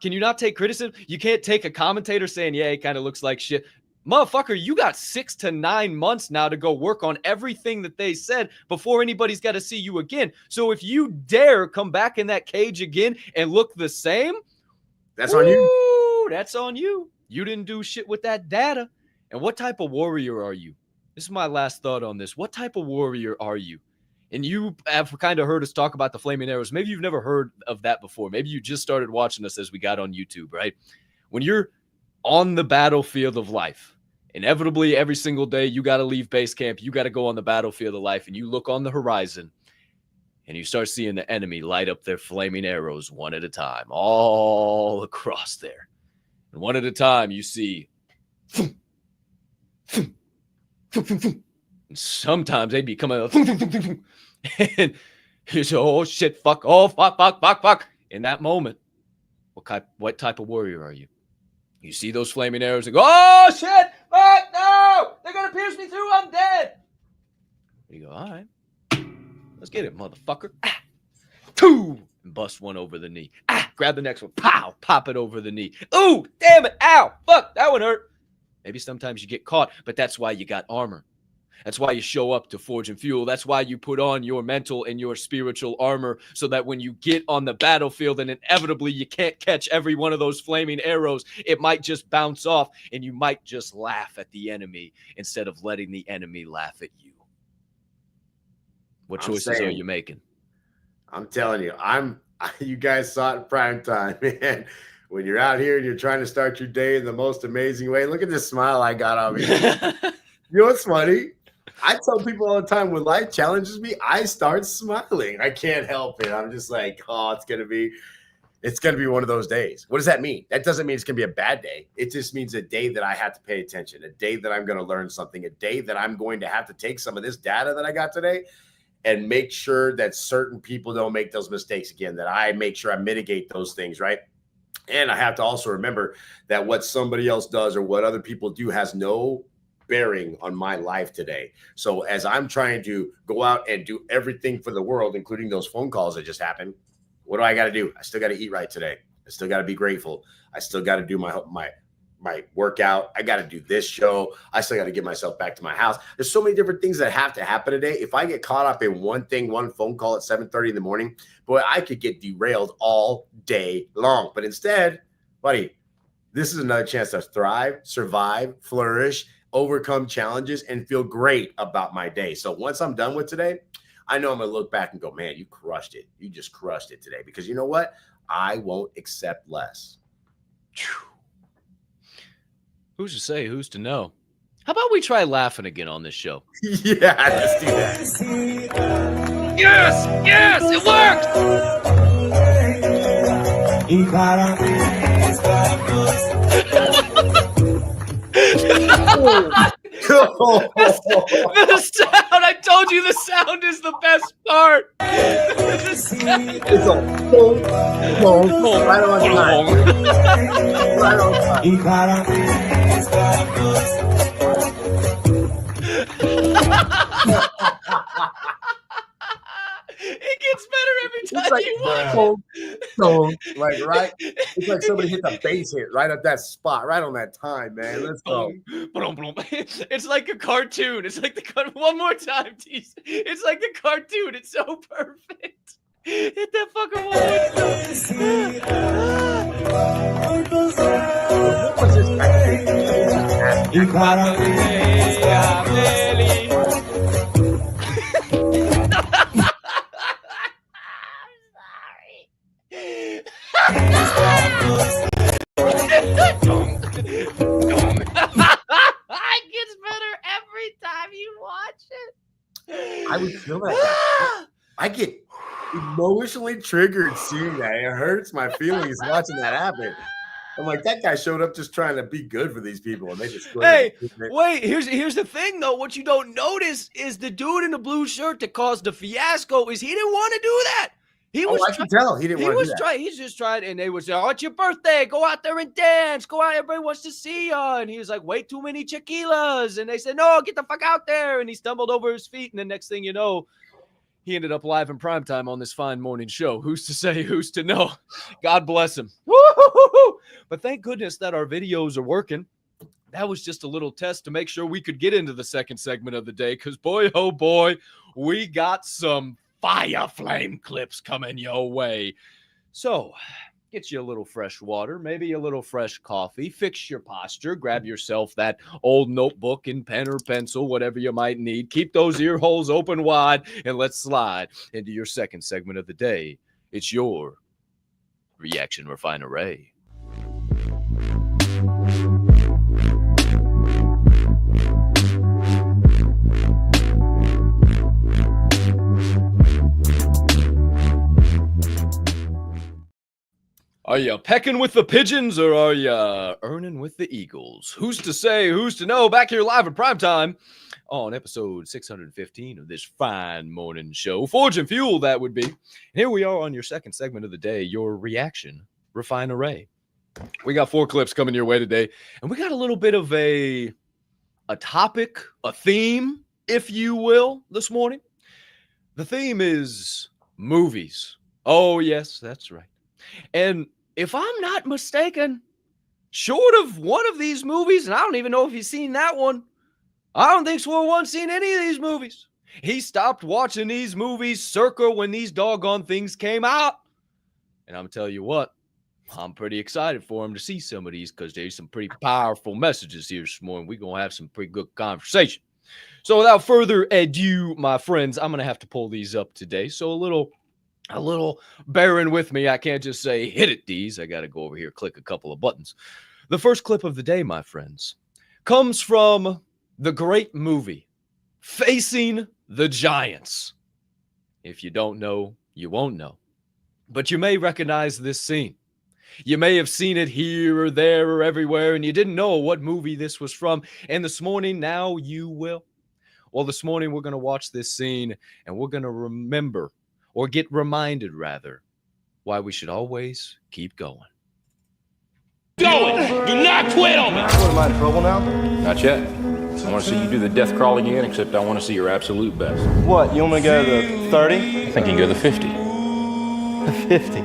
Speaker 1: Can you not take criticism? You can't take a commentator saying, yeah, he kind of looks like shit. Motherfucker, you got 6 to 9 months now to go work on everything that they said before anybody's got to see you again. So if you dare come back in that cage again and look the same,
Speaker 3: that's on you.
Speaker 1: That's on you. You didn't do shit with that data. And what type of warrior are you? This is my last thought on this. What type of warrior are you? And you have kind of heard us talk about the flaming arrows. Maybe you've never heard of that before. Maybe you just started watching us as we got on YouTube, right? When you're on the battlefield of life, inevitably every single day you got to leave base camp. You got to go on the battlefield of life, and you look on the horizon and you start seeing the enemy light up their flaming arrows one at a time, all across there. And one at a time you see and sometimes they become a and you say, oh shit, fuck, oh fuck. In that moment, what type of warrior are you? You see those flaming arrows and go, oh shit, fuck, no, they're gonna pierce me through, I'm dead. You go, all right, let's get it, motherfucker. And bust one over the knee. Grab the next one, pow, pop it over the knee. Ooh, damn it, ow, fuck, that one hurt. Maybe sometimes you get caught, but that's why you got armor. That's why you show up to Forge and Fuel. That's why you put on your mental and your spiritual armor so that when you get on the battlefield and inevitably you can't catch every one of those flaming arrows, it might just bounce off and you might just laugh at the enemy instead of letting the enemy laugh at you. What choices are you making?
Speaker 3: I'm telling you, you guys saw it in prime time, man. When you're out here and you're trying to start your day in the most amazing way, look at this smile I got on me. You know what's funny? I tell people all the time when life challenges me, I start smiling. I can't help it. I'm just like, oh, it's gonna be one of those days. What does that mean? That doesn't mean it's gonna be a bad day. It just means a day that I have to pay attention, a day that I'm gonna learn something, a day that I'm going to have to take some of this data that I got today and make sure that certain people don't make those mistakes again, that I make sure I mitigate those things, right? And I have to also remember that what somebody else does or what other people do has no bearing on my life today. So as I'm trying to go out and do everything for the world, including those phone calls that just happened, what do I got to do? I still got to eat right today. I still got to be grateful. I still got to do my my workout. I got to do this show. I still got to get myself back to my house. There's so many different things that have to happen today. If I get caught up in one thing, one phone call at 7:30 in the morning, boy, I could get derailed all day long. But instead, buddy, this is another chance to thrive, survive, flourish, overcome challenges, and feel great about my day. So once I'm done with today, I know I'm going to look back and go, man, you crushed it. You just crushed it today. Because you know what? I won't accept less.
Speaker 1: Who's to say? Who's to know? How about we try laughing again on this show?
Speaker 3: Yeah, let's do that.
Speaker 1: Yes! Yes! It worked! The sound! I told you the sound is the best part!
Speaker 3: It's a boom, boom, right on time. Right on time.
Speaker 1: It gets better every time
Speaker 3: It's like,
Speaker 1: you watch
Speaker 3: boom, boom, like right. It's like somebody hit the bass hit right at that spot, right on that time, man. Let's go.
Speaker 1: Boom, boom, boom. It's like a cartoon. It's like one more time, tease. It's like the cartoon. It's so perfect. Hit that fucking one more It gets better every time you watch it.
Speaker 3: I would feel that. I get emotionally triggered seeing that. It hurts my feelings watching that happen. I'm like, that guy showed up just trying to be good for these people, and they just
Speaker 1: Hey, wait, here's the thing though. What you don't notice is the dude in the blue shirt that caused the fiasco is he didn't want to do that. He was
Speaker 3: I can tell he didn't want to do that.
Speaker 1: He's just trying, and they would say, "Oh, it's your birthday. Go out there and dance. Go out. Everybody wants to see you." And he was like, "Way too many chiquilas." And they said, "No, get the fuck out there." And he stumbled over his feet, and the next thing you know, he ended up live in primetime on this fine morning show. Who's to say? Who's to know? God bless him. Woo-hoo-hoo-hoo. But thank goodness that our videos are working. That was just a little test to make sure we could get into the second segment of the day. Because boy, oh boy, we got some fire flame clips coming your way. So get you a little fresh water, maybe a little fresh coffee, fix your posture, grab yourself that old notebook and pen or pencil, whatever you might need. Keep those ear holes open wide, and let's slide into your second segment of the day. It's your Reaction Refinery. Are you pecking with the pigeons or are you earning with the eagles? Who's to say, who's to know? Back here live in primetime on episode 615 of this fine morning show. Forge and Fuel, that would be. And here we are on your second segment of the day, your Reaction Refinery. We got 4 clips coming your way today, and we got a little bit of a topic, a theme, if you will, this morning. The theme is movies. Oh, yes, that's right. And if I'm not mistaken, short of one of these movies, and I don't even know if he's seen that one, I don't think Swirl One's seen any of these movies. He stopped watching these movies circa when these doggone things came out. And I'm telling you what, I'm pretty excited for him to see some of these because there's some pretty powerful messages here this morning. We're going to have some pretty good conversation. So without further ado, my friends, I'm going to have to pull these up today. So a little bearing with me. I can't just say, hit it, D's. I got to go over here, click a couple of buttons. The first clip of the day, my friends, comes from the great movie, Facing the Giants. If you don't know, you won't know. But you may recognize this scene. You may have seen it here or there or everywhere, and you didn't know what movie this was from. And this morning, now you will. Well, this morning, we're going to watch this scene, and we're going to remember, or get reminded, rather, why we should always keep going.
Speaker 4: Going! Do not quit on me!
Speaker 2: What, am I in trouble now?
Speaker 5: Not yet. I want to see you do the death crawl again, except I want to see your absolute best.
Speaker 2: What, you want me to go to the 30?
Speaker 5: I think you can go the 50.
Speaker 2: The 50?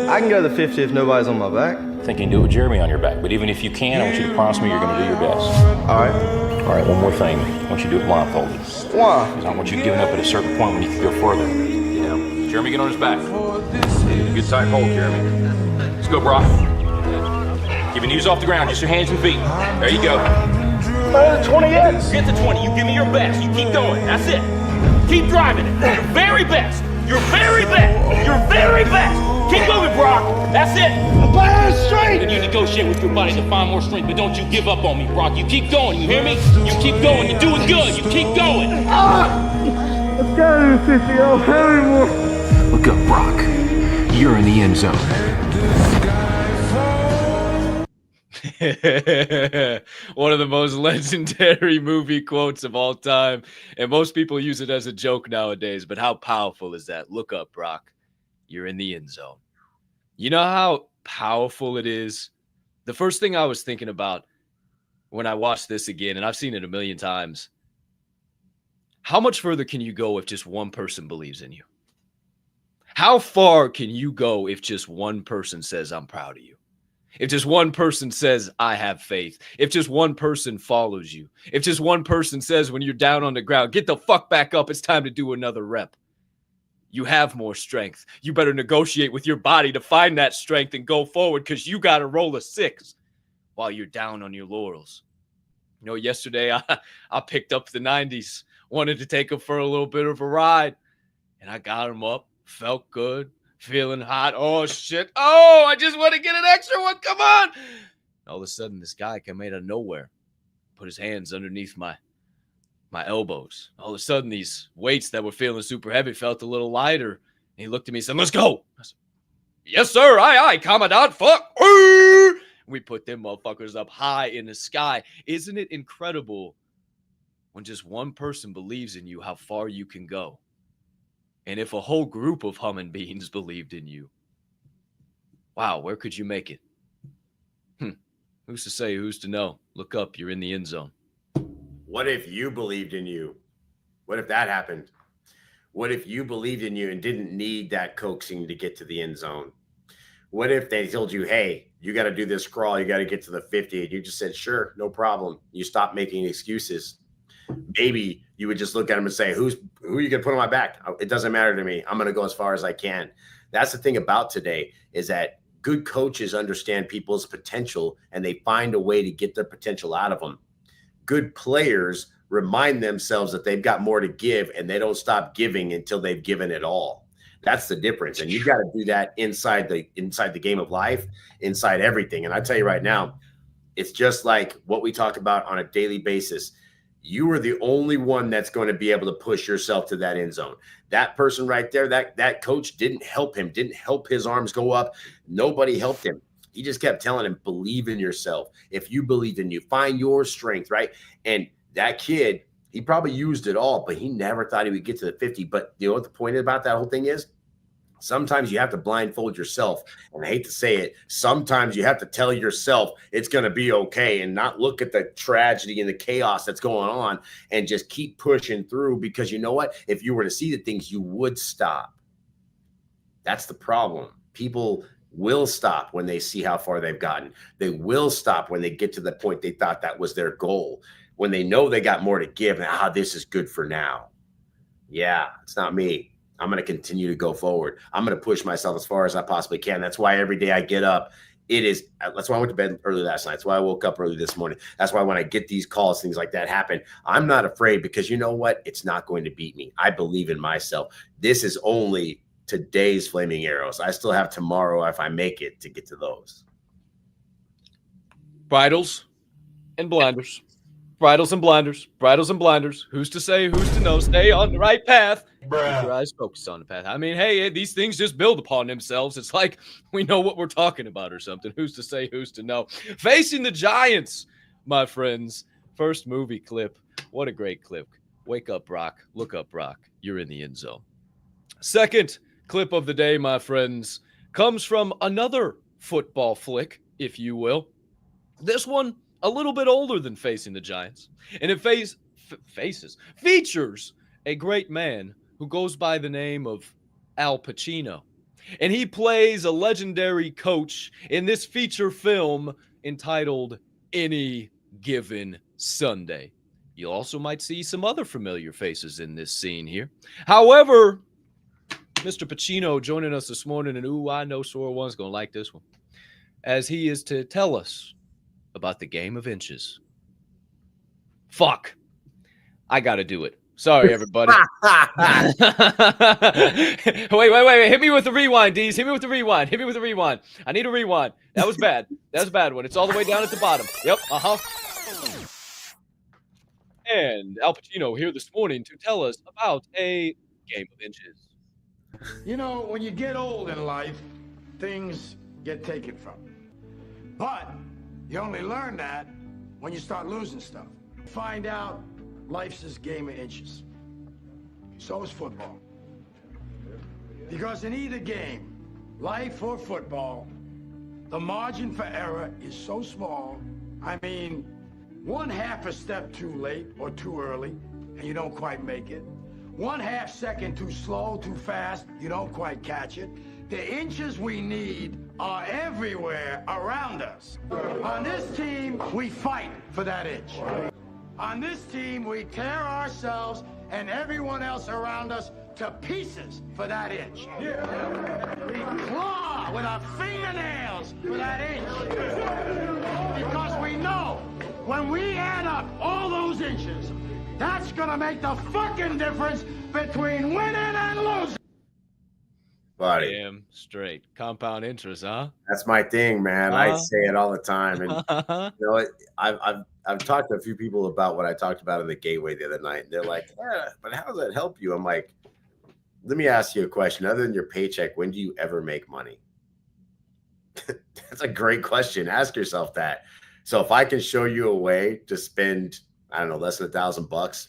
Speaker 2: I can go to the 50 if nobody's on my back.
Speaker 5: think you can do it with Jeremy on your back. But even if you can, I want you to promise me you're going to do your best.
Speaker 2: All right.
Speaker 5: All right, one more thing. I want you to do it blindfolded.
Speaker 2: Why?
Speaker 5: Because I want you giving up at a certain point when you can go further. Jeremy, get on his back. Good tight hold, Jeremy. Let's go, Brock. Keep your knees off the ground, just your hands and feet. There you go.
Speaker 2: 20 yet?
Speaker 4: Get to 20. You give me your best. You keep going. That's it. Keep driving it. Your very best. Your very best. Your very best. Keep moving, Brock. That's it. And you negotiate with your body to find more strength, but don't you give up on me, Brock. You keep going. You hear me? You keep going. You're doing good. You keep going.
Speaker 2: I've got to do 50. I'll have more.
Speaker 5: Look up, Brock. You're in the end zone.
Speaker 1: One of the most legendary movie quotes of all time. And most people use it as a joke nowadays. But how powerful is that? Look up, Brock. You're in the end zone. You know how powerful it is? The first thing I was thinking about when I watched this again, and I've seen it a million times, how much further can you go if just one person believes in you? How far can you go if just one person says, I'm proud of you? If just one person says, I have faith. If just one person follows you. If just one person says when you're down on the ground, get the fuck back up. It's time to do another rep. You have more strength. You better negotiate with your body to find that strength and go forward because you got to roll a 6 while you're down on your laurels. You know, yesterday I picked up the 90s, wanted to take them for a little bit of a ride, and I got them up, felt good. Feeling hot. Oh, shit. Oh, I just want to get an extra one. Come on. All of a sudden, this guy came out of nowhere, put his hands underneath my elbows. All of a sudden, these weights that were feeling super heavy felt a little lighter. And he looked at me and said, let's go. I said, yes, sir. Aye, Commandant. Fuck. We put them motherfuckers up high in the sky. Isn't it incredible when just one person believes in you, how far you can go? And if a whole group of humming beings believed in you, wow, where could you make it? Who's to say, who's to know? Look up, you're in the end zone.
Speaker 3: What if you believed in you? What if that happened? What if you believed in you and didn't need that coaxing to get to the end zone? What if they told you, hey, you got to do this crawl, you got to get to the 50, and you just said, sure, no problem. You stop making excuses. Maybe you would just look at him and say, who are you going to put on my back? It doesn't matter to me. I'm going to go as far as I can. That's the thing about today is that good coaches understand people's potential and they find a way to get their potential out of them. Good players remind themselves that they've got more to give and they don't stop giving until they've given it all. That's the difference. And you've got to do that inside the game of life, inside everything. And I tell you right now, it's just like what we talk about on a daily basis. You are the only one that's going to be able to push yourself to that end zone. That person right there, that coach didn't help him, didn't help his arms go up. Nobody helped him. He just kept telling him, believe in yourself. If you believe in you, find your strength, right? And that kid, he probably used it all, but he never thought he would get to the 50. But you know what the point about that whole thing is? Sometimes you have to blindfold yourself. And I hate to say it, sometimes you have to tell yourself it's going to be okay and not look at the tragedy and the chaos that's going on and just keep pushing through because you know what? If you were to see the things, you would stop. That's the problem. People will stop when they see how far they've gotten. They will stop when they get to the point they thought that was their goal, when they know they got more to give and this is good for now. Yeah, it's not me. I'm going to continue to go forward. I'm going to push myself as far as I possibly can. That's why every day I get up, that's why I went to bed early last night. That's why I woke up early this morning. That's why when I get these calls, things like that happen, I'm not afraid because you know what? It's not going to beat me. I believe in myself. This is only today's flaming arrows. I still have tomorrow if I make it to get to those.
Speaker 1: Bridles and blinders. Bridles and blinders. Bridles and blinders. Who's to say, who's to know? Stay on the right path. Keep your eyes focused on the path. I mean, hey, these things just build upon themselves. It's like we know what we're talking about or something. Who's to say, who's to know? Facing the Giants, my friends. First movie clip. What a great clip. Wake up, Brock. Look up, Brock. You're in the end zone. Second clip of the day, my friends, comes from another football flick, if you will. This one, a little bit older than Facing the Giants. And it features a great man who goes by the name of Al Pacino. and he plays a legendary coach in this feature film entitled Any Given Sunday. You also might see some other familiar faces in this scene here. However, Mr. Pacino joining us this morning, and I know Swirl One's going to like this one, as he is to tell us about the game of inches. Fuck. I got to do it. Sorry, everybody. Wait. Hit me with the rewind, Deez. Hit me with the rewind. I need a rewind. That was bad. That was a bad one. It's all the way down at the bottom. Yep. And Al Pacino here this morning to tell us about a game of inches.
Speaker 6: You know, when you get old in life, things get taken from you. But you only learn that when you start losing stuff. Find out life's this game of inches. So is football. Because in either game, life or football, the margin for error is so small. I mean, 1/2 a step too late or too early, and you don't quite make it. 1/2 second too slow, too fast, you don't quite catch it. The inches we need are everywhere around us. On this team, we fight for that inch. On this team, we tear ourselves and everyone else around us to pieces for that inch. We claw with our fingernails for that inch. Because we know when we add up all those inches, that's gonna make the fucking difference between winning and losing.
Speaker 3: Buddy,
Speaker 1: Damn straight. Compound interest, huh?
Speaker 3: that's my thing, man. I say it all the time, and you know what? I've talked to a few people about what I talked about in the Gateway the other night. And they're like, "Yeah, but how does that help you?" I'm like, let me ask you a question. Other than your paycheck, when do you ever make money? That's a great question. Ask yourself that. So if I can show you a way to spend, I don't know, less than $1,000,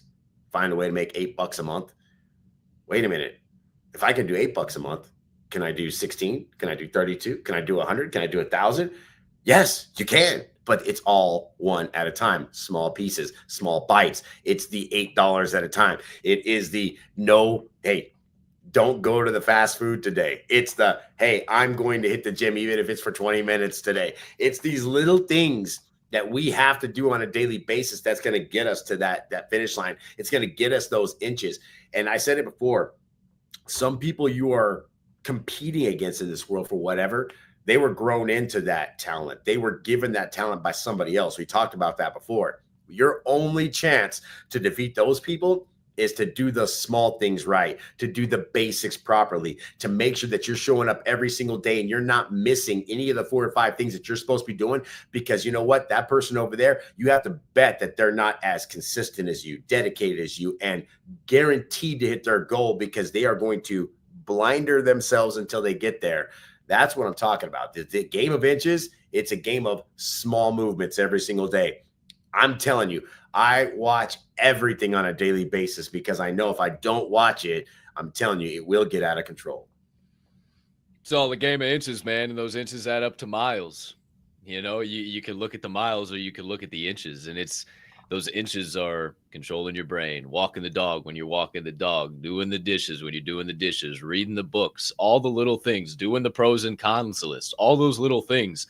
Speaker 3: find a way to make $8 a month. Wait a minute. If I can do $8 a month, can I do 16? Can I do 32? Can I do 100? Can I do 1,000? Yes, you can. But it's all one at a time, small pieces, small bites. It's the $8 at a time. It is the no, hey, don't go to the fast food today. It's the, hey, I'm going to hit the gym even if it's for 20 minutes today. It's these little things that we have to do on a daily basis that's going to get us to that finish line. It's going to get us those inches. And I said it before, some people you are competing against in this world for whatever, they were grown into that talent. They were given that talent by somebody else. We talked about that before. Your only chance to defeat those people is to do the small things right, to do the basics properly, to make sure that you're showing up every single day and you're not missing any of the 4 or 5 things that you're supposed to be doing. Because you know what? That person over there, you have to bet that they're not as consistent as you, dedicated as you, and guaranteed to hit their goal because they are going to blinder themselves until they get there. That's what I'm talking about. The game of inches, it's a game of small movements every single day. I'm telling you, I watch everything on a daily basis because I know if I don't watch it, I'm telling you, it will get out of control.
Speaker 1: It's all a game of inches, man, and those inches add up to miles. You know, you can look at the miles or you can look at the inches, and it's those inches are controlling your brain, walking the dog when you're walking the dog, doing the dishes when you're doing the dishes, reading the books, all the little things, doing the pros and cons list, all those little things.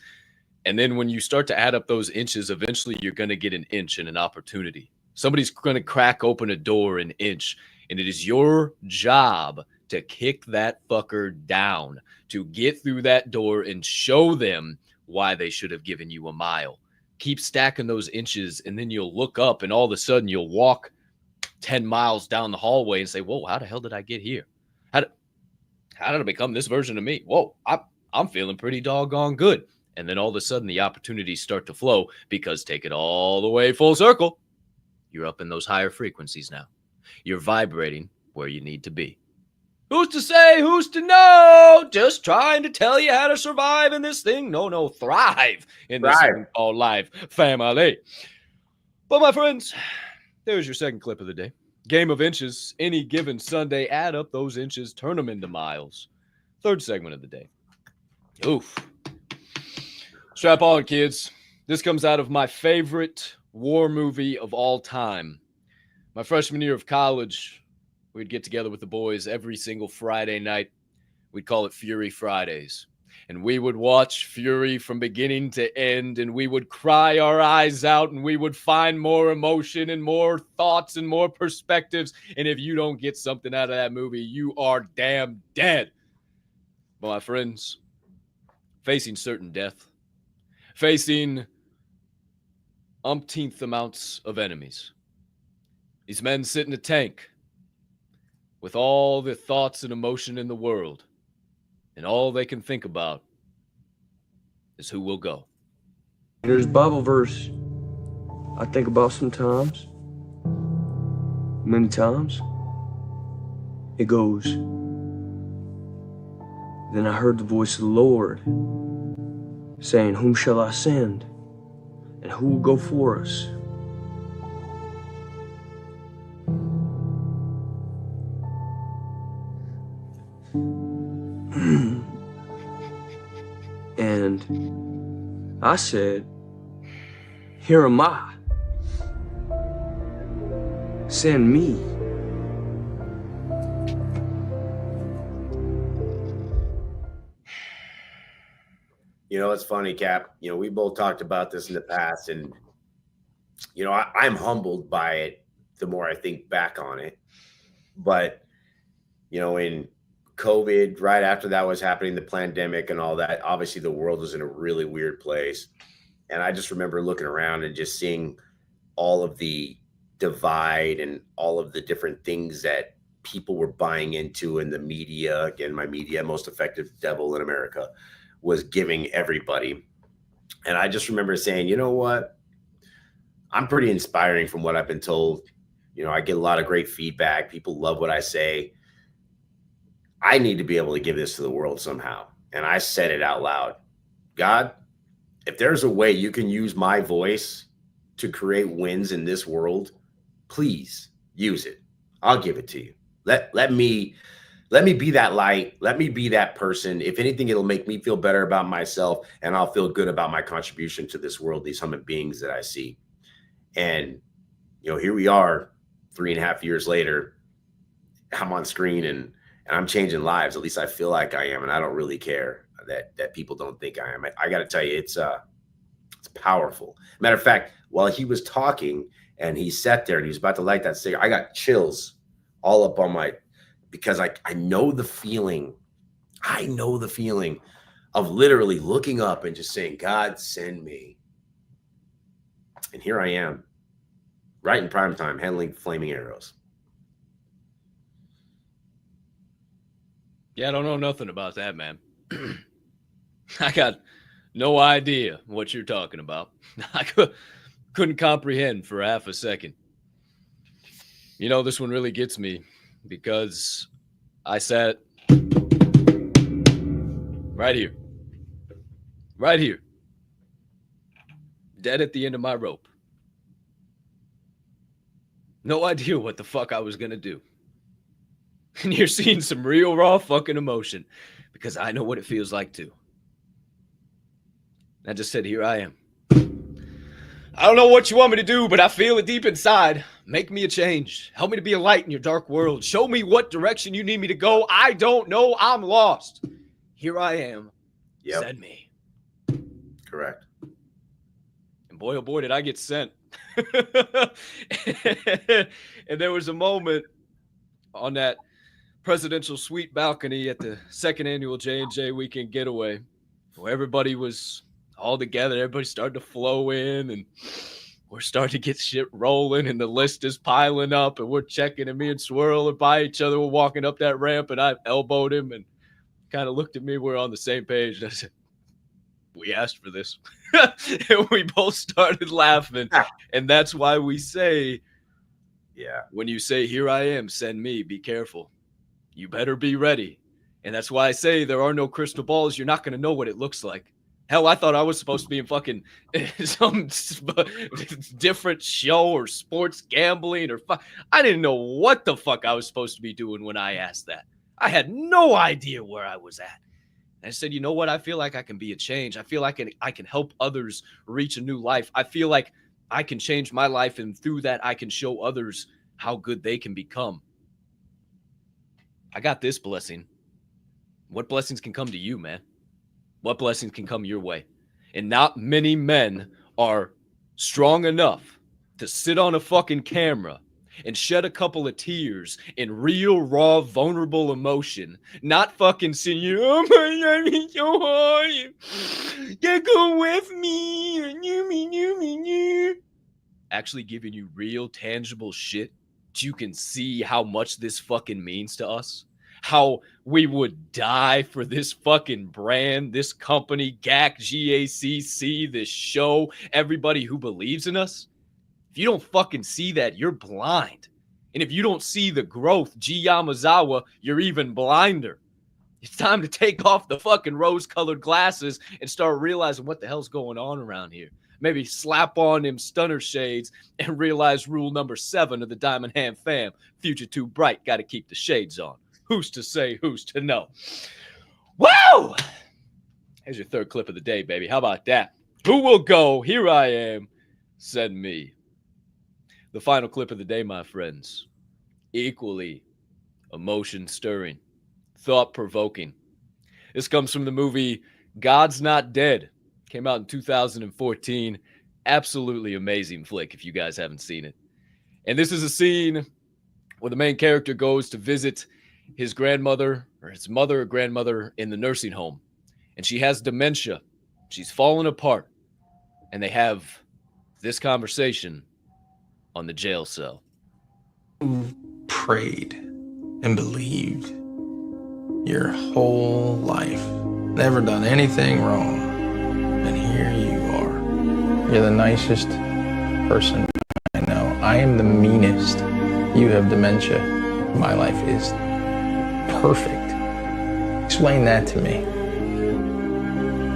Speaker 1: And then when you start to add up those inches, eventually you're going to get an inch and an opportunity. Somebody's going to crack open a door an inch, and it is your job to kick that fucker down, to get through that door and show them why they should have given you a mile. Keep stacking those inches, and then you'll look up, and all of a sudden you'll walk 10 miles down the hallway and say, whoa, how the hell did I get here? How did I become this version of me? Whoa, I'm feeling pretty doggone good. And then all of a sudden the opportunities start to flow because take it all the way full circle. You're up in those higher frequencies now. You're vibrating where you need to be. Who's to say? Who's to know? Just trying to tell you how to survive in this thing. No, thrive in this thing called life, family. But my friends, there's your second clip of the day. Game of inches. Any given Sunday, add up those inches, turn them into miles. Third segment of the day. Oof. Strap on, kids. This comes out of my favorite war movie of all time. My freshman year of college, we'd get together with the boys every single Friday night. We'd call it Fury Fridays. And we would watch Fury from beginning to end, and we would cry our eyes out, and we would find more emotion and more thoughts and more perspectives. And if you don't get something out of that movie, you are damn dead. But my friends, facing certain death, facing umpteenth amounts of enemies, these men sit in a tank with all the thoughts and emotion in the world, and all they can think about is who will go.
Speaker 7: There's a Bible verse I think about sometimes, many times. It goes, "Then I heard the voice of the Lord saying, whom shall I send? And who will go for us?" And I said, "Here am I. Send me."
Speaker 3: You know, it's funny, Cap. You know, we both talked about this in the past, and, you know, I'm humbled by it the more I think back on it. But, you know, in COVID, right after that was happening, the pandemic and all that, obviously the world was in a really weird place. And I just remember looking around and just seeing all of the divide and all of the different things that people were buying into in the media. Again, my media, most effective devil in America, was giving everybody. And I just remember saying, you know what? I'm pretty inspiring from what I've been told. You know, I get a lot of great feedback. People love what I say. I need to be able to give this to the world somehow. And I said it out loud. God, if there's a way you can use my voice to create wins in this world, please use it. I'll give it to you. Let me be that light. Let me be that person. If anything, it'll make me feel better about myself, and I'll feel good about my contribution to this world, these human beings that I see. And, you know, here we are 3.5 years later. I'm on screen and I'm changing lives. At least I feel like I am, and I don't really care that people don't think I am. I got to tell you, it's powerful. Matter of fact, while he was talking and he sat there and he was about to light that cigarette, I got chills all up on my, because I know the feeling. I know the feeling of literally looking up and just saying, God, send me. And here I am, right in prime time, handling flaming arrows.
Speaker 1: Yeah, I don't know nothing about that, man. I got no idea what you're talking about. I couldn't comprehend for half a second. You know, this one really gets me because I sat right here, dead at the end of my rope. No idea what the fuck I was going to do. And you're seeing some real raw fucking emotion because I know what it feels like too. I just said, here I am. I don't know what you want me to do, but I feel it deep inside. Make me a change. Help me to be a light in your dark world. Show me what direction you need me to go. I don't know. I'm lost. Here I am. Yep. Send me.
Speaker 3: Correct.
Speaker 1: And boy, oh boy, did I get sent. And there was a moment on that presidential suite balcony at the second annual J&J weekend getaway where everybody was all together. Everybody started to flow in and we're starting to get shit rolling and the list is piling up and we're checking and me and Swirl are by each other. We're walking up that ramp and I elbowed him and kind of looked at me. We're on the same page. And I said, we asked for this. And we both started laughing. And that's why we say,
Speaker 3: yeah,
Speaker 1: when you say, here I am, send me, be careful. You better be ready. And that's why I say there are no crystal balls. You're not going to know what it looks like. Hell, I thought I was supposed to be in fucking some different show or sports gambling or I didn't know what the fuck I was supposed to be doing when I asked that. I had no idea where I was at. And I said, you know what? I feel like I can be a change. I feel like I can help others reach a new life. I feel like I can change my life, and through that, I can show others how good they can become. I got this blessing. What blessings can come to you, man? What blessings can come your way? And not many men are strong enough to sit on a fucking camera and shed a couple of tears in real, raw, vulnerable emotion. Not fucking saying, oh my God, it's so hard. You go with me. Actually giving you real, tangible shit. You can see how much this fucking means to us. How we would die for this fucking brand, this company, GAC, GACC, this show, everybody who believes in us. If you don't fucking see that, you're blind. And if you don't see the growth, G Yamazawa, you're even blinder. It's time to take off the fucking rose-colored glasses and start realizing what the hell's going on around here. Maybe slap on them stunner shades and realize rule number 7 of the Diamond Hand fam. Future too bright, gotta keep the shades on. Who's to say, who's to know? Woo! Here's your third clip of the day, baby. How about that? Who will go? Here I am. Send me. The final clip of the day, my friends. Equally emotion-stirring, thought-provoking. This comes from the movie God's Not Dead. Came out in 2014. Absolutely amazing flick if you guys haven't seen it. And this is a scene where the main character goes to visit his grandmother or his mother or grandmother in the nursing home. And she has dementia. She's fallen apart. And they have this conversation on the jail cell.
Speaker 8: Prayed and believed your whole life. Never done anything wrong. And here you are. You're the nicest person I know. I am the meanest. You have dementia. My life is perfect. Explain that to me.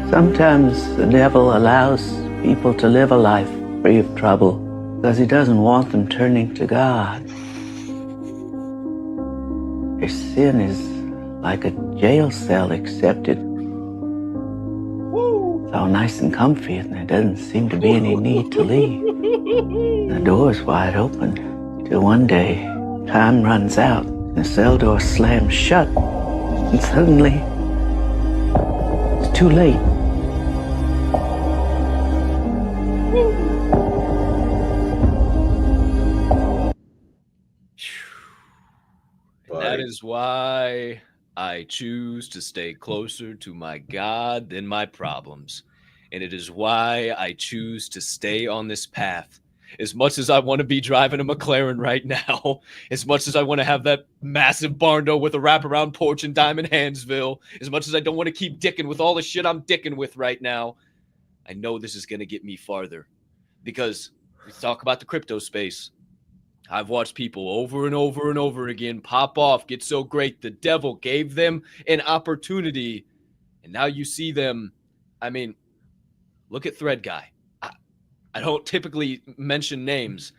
Speaker 9: Sometimes the devil allows people to live a life free of trouble because he doesn't want them turning to God. Their sin is like a jail cell, except it's all nice and comfy and there doesn't seem to be any need to leave. The door's wide open till one day time runs out and the cell door slams shut and suddenly it's too late.
Speaker 1: That is why I choose to stay closer to my God than my problems. And it is why I choose to stay on this path. As much as I want to be driving a McLaren right now, as much as I want to have that massive barn door with a wraparound porch in Diamond Handsville, as much as I don't want to keep dicking with all the shit I'm dicking with right now, I know this is going to get me farther. Because let's talk about the crypto space. I've watched people over and over and over again pop off, get so great. The devil gave them an opportunity. And now you see them. I mean, look at Thread Guy. I don't typically mention names,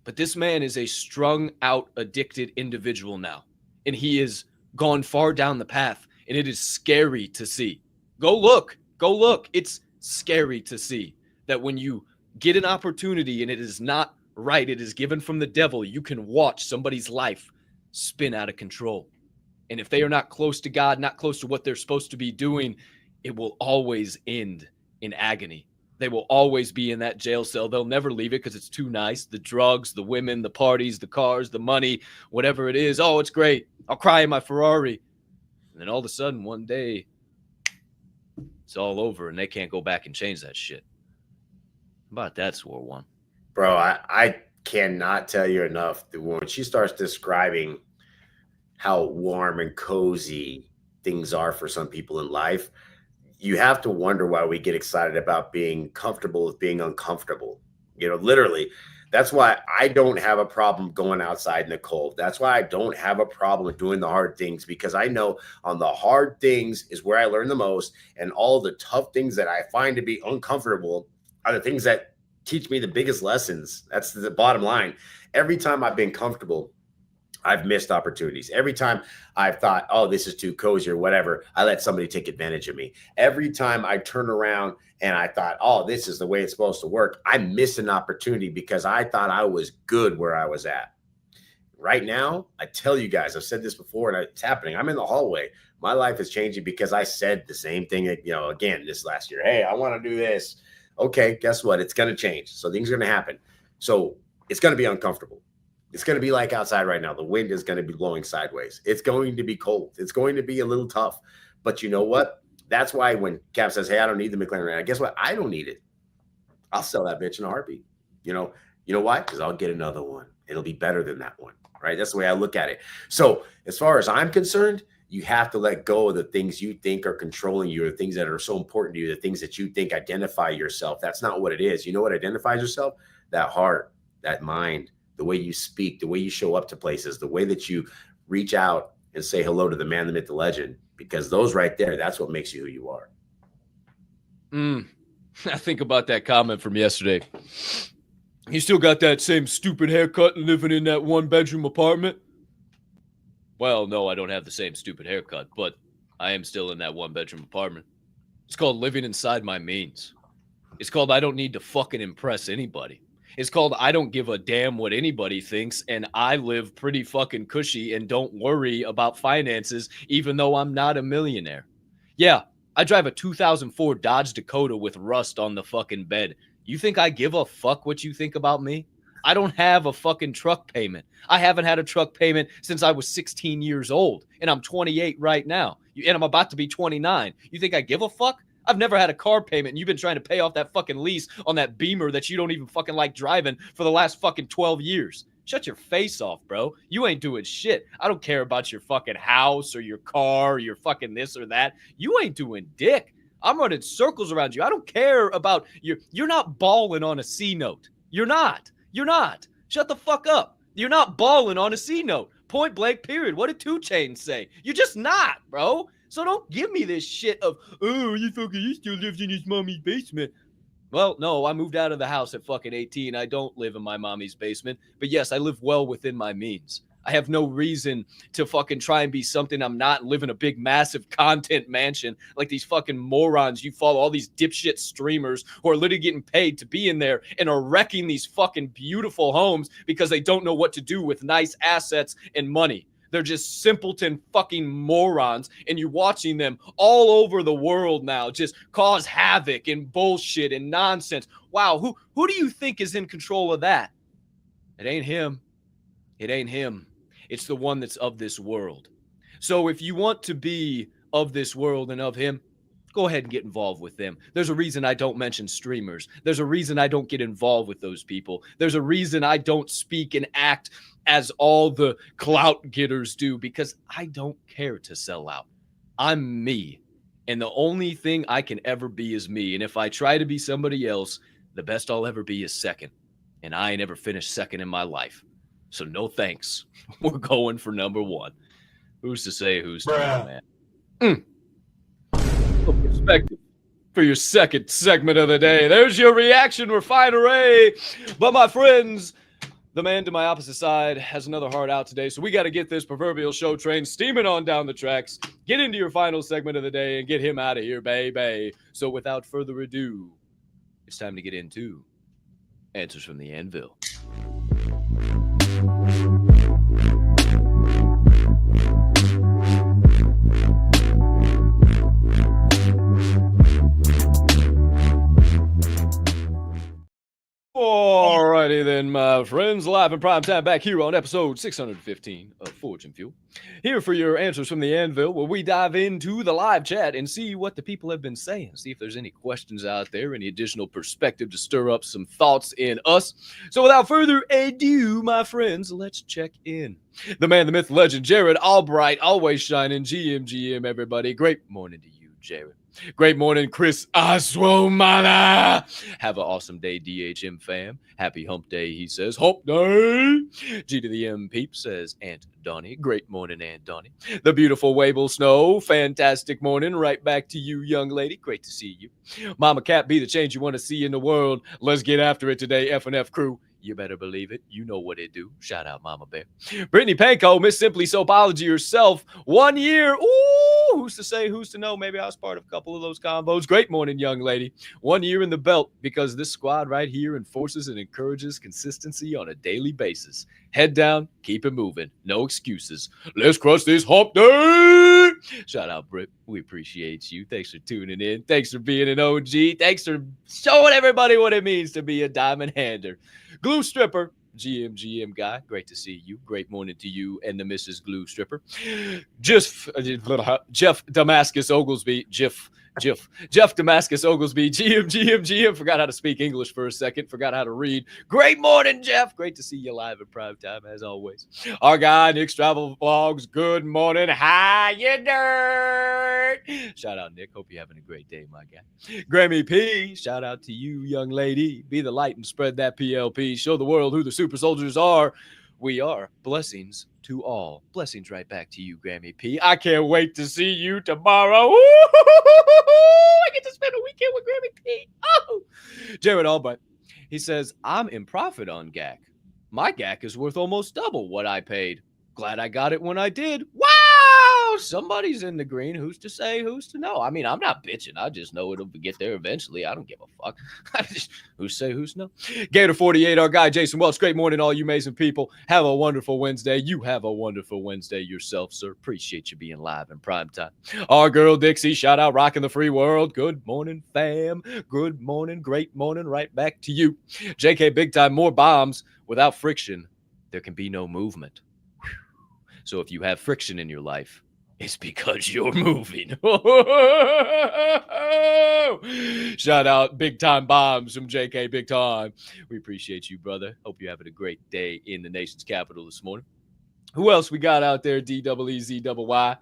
Speaker 1: but this man is a strung out, addicted individual now. And he has gone far down the path. And it is scary to see. Go look. It's scary to see that when you get an opportunity and it is not right, it is given from the devil, you can watch somebody's life spin out of control. And if they are not close to God, not close to what they're supposed to be doing, it will always end in agony. They will always be in that jail cell. They'll never leave it because it's too nice. The drugs, the women, the parties, the cars, the money, whatever it is. Oh, it's great. I'll cry in my Ferrari. And then all of a sudden, one day, it's all over and they can't go back and change that shit. How about that, Swirl One?
Speaker 3: Bro, I cannot tell you enough. When she starts describing how warm and cozy things are for some people in life, you have to wonder why we get excited about being comfortable with being uncomfortable. You know, literally, that's why I don't have a problem going outside in the cold. That's why I don't have a problem with doing the hard things, because I know on the hard things is where I learn the most. And all the tough things that I find to be uncomfortable are the things that teach me the biggest lessons. That's the bottom line. Every time I've been comfortable, I've missed opportunities. Every time I've thought, oh, this is too cozy or whatever, I let somebody take advantage of me. Every time I turn around and I thought, oh, this is the way it's supposed to work, I missed an opportunity because I thought I was good where I was at. Right now, I tell you guys, I've said this before and it's happening. I'm in the hallway. My life is changing because I said the same thing, again, this last year. Hey, I want to do this. Okay, guess what? It's going to change. So things are going to happen. So it's going to be uncomfortable. It's going to be like outside right now. The wind is going to be blowing sideways. It's going to be cold. It's going to be a little tough. But you know what? That's why when Capp says, hey, I don't need the McLaren right now, guess what? I don't need it. I'll sell that bitch in a heartbeat. You know why? Because I'll get another one. It'll be better than that one, right? That's the way I look at it. So as far as I'm concerned, you have to let go of the things you think are controlling you, or the things that are so important to you, the things that you think identify yourself. That's not what it is. You know what identifies yourself? That heart, that mind, the way you speak, the way you show up to places, the way that you reach out and say hello to the man, the myth, the legend, because those right there, that's what makes you who you are.
Speaker 1: I think about that comment from yesterday. You still got that same stupid haircut and living in that one-bedroom apartment? Well, no, I don't have the same stupid haircut, but I am still in that one-bedroom apartment. It's called living inside my means. It's called I don't need to fucking impress anybody. It's called I don't give a damn what anybody thinks, and I live pretty fucking cushy and don't worry about finances, even though I'm not a millionaire. Yeah, I drive a 2004 Dodge Dakota with rust on the fucking bed. You think I give a fuck what you think about me? I don't have a fucking truck payment. I haven't had a truck payment since I was 16 years old, and I'm 28 right now, and I'm about to be 29. You think I give a fuck? I've never had a car payment, and you've been trying to pay off that fucking lease on that Beamer that you don't even fucking like driving for the last fucking 12 years. Shut your face off, bro. You ain't doing shit. I don't care about your fucking house or your car or your fucking this or that. You ain't doing dick. I'm running circles around you. I don't care about you're not balling on a C note. You're not. Shut the fuck up. You're not balling on a C note. Point blank, period. What did 2 Chainz say? You're just not, bro. So don't give me this shit of, oh, he still lives in his mommy's basement. Well, no, I moved out of the house at fucking 18. I don't live in my mommy's basement. But yes, I live well within my means. I have no reason to fucking try and be something I'm not and live in a big, massive content mansion like these fucking morons you follow, all these dipshit streamers who are literally getting paid to be in there and are wrecking these fucking beautiful homes because they don't know what to do with nice assets and money. They're just simpleton fucking morons, and you're watching them all over the world now just cause havoc and bullshit and nonsense. Wow, who do you think is in control of that? It ain't him. It ain't him. It's the one that's of this world. So if you want to be of this world and of him, go ahead and get involved with them. There's a reason I don't mention streamers. There's a reason I don't get involved with those people. There's a reason I don't speak and act as all the clout getters do, because I don't care to sell out. I'm me. And the only thing I can ever be is me. And if I try to be somebody else, the best I'll ever be is second. And I ain't ever finished second in my life. So no thanks. We're going for number 1. Who's to say who's to know, man? Perspective for your second segment of the day. There's your reaction, Refinery. But my friends, the man to my opposite side has another heart out today, so we got to get this proverbial show train steaming on down the tracks, get into your final segment of the day, and get him out of here, baby. So without further ado, it's time to get into Answers from the Anvil. Alrighty then, my friends, live in prime time back here on episode 615 of Fortune Fuel. Here for your Answers from the Anvil, where we dive into the live chat and see what the people have been saying. See if there's any questions out there, any additional perspective to stir up some thoughts in us. So without further ado, my friends, let's check in. The man, the myth, legend, Jared Albright, always shining, GM, everybody. Great morning to you, Jared. Great morning, Chris Aswomana. Have an awesome day, DHM fam. Happy hump day, he says. Hump day. G to the M peep says Aunt Donnie. Great morning, Aunt Donnie. The beautiful Wable Snow. Fantastic morning. Right back to you, young lady. Great to see you. Mama Capp, be the change you want to see in the world. Let's get after it today, F&F crew. You better believe it. You know what it do. Shout out, Mama Bear. Brittany Panko, Miss Simply Soapology yourself. 1 year. Ooh, who's to say, who's to know? Maybe I was part of a couple of those combos. Great morning, young lady. 1 year in the belt because this squad right here enforces and encourages consistency on a daily basis. Head down, keep it moving. No excuses. Let's crush this hump day. Shout out, Britt. We appreciate you. Thanks for tuning in. Thanks for being an OG. Thanks for showing everybody what it means to be a diamond hander. Glue Stripper, GM guy. Great to see you. Great morning to you and the Mrs. Glue Stripper. Jeff Damascus Oglesby. Jeff Damascus Oglesby, GM. Forgot how to speak English for a second. Forgot how to read. Great morning, Jeff. Great to see you live in prime time, as always. Our guy, Nick's Travel Vlogs. Good morning. How you dirt? Shout out, Nick. Hope you're having a great day, my guy. Grammy P. Shout out to you, young lady. Be the light and spread that PLP. Show the world who the super soldiers are. We are blessings to all. Blessings right back to you, Grammy P. I can't wait to see you tomorrow. I get to spend a weekend with Grammy P. Oh, Jared Albright. He says, I'm in profit on GAC. My GAC is worth almost double what I paid. Glad I got it when I did. Wow! Somebody's in the green. Who's to say? Who's to know? I mean, I'm not bitching. I just know it'll get there eventually. I don't give a fuck. Who's to say? Who's to know? Gator 48, our guy Jason Welch. Great morning, all you amazing people. Have a wonderful Wednesday. You have a wonderful Wednesday yourself, sir. Appreciate you being live in prime time. Our girl Dixie, shout out, rocking the free world. Good morning, fam. Good morning, great morning. Right back to you. JK Big Time, more bombs. Without friction, there can be no movement. So if you have friction in your life, it's because you're moving. Shout out Big Time Bombs from JK Big Time. We appreciate you, brother. Hope you're having a great day in the nation's capital this morning. Who else we got out there? DEEZYY.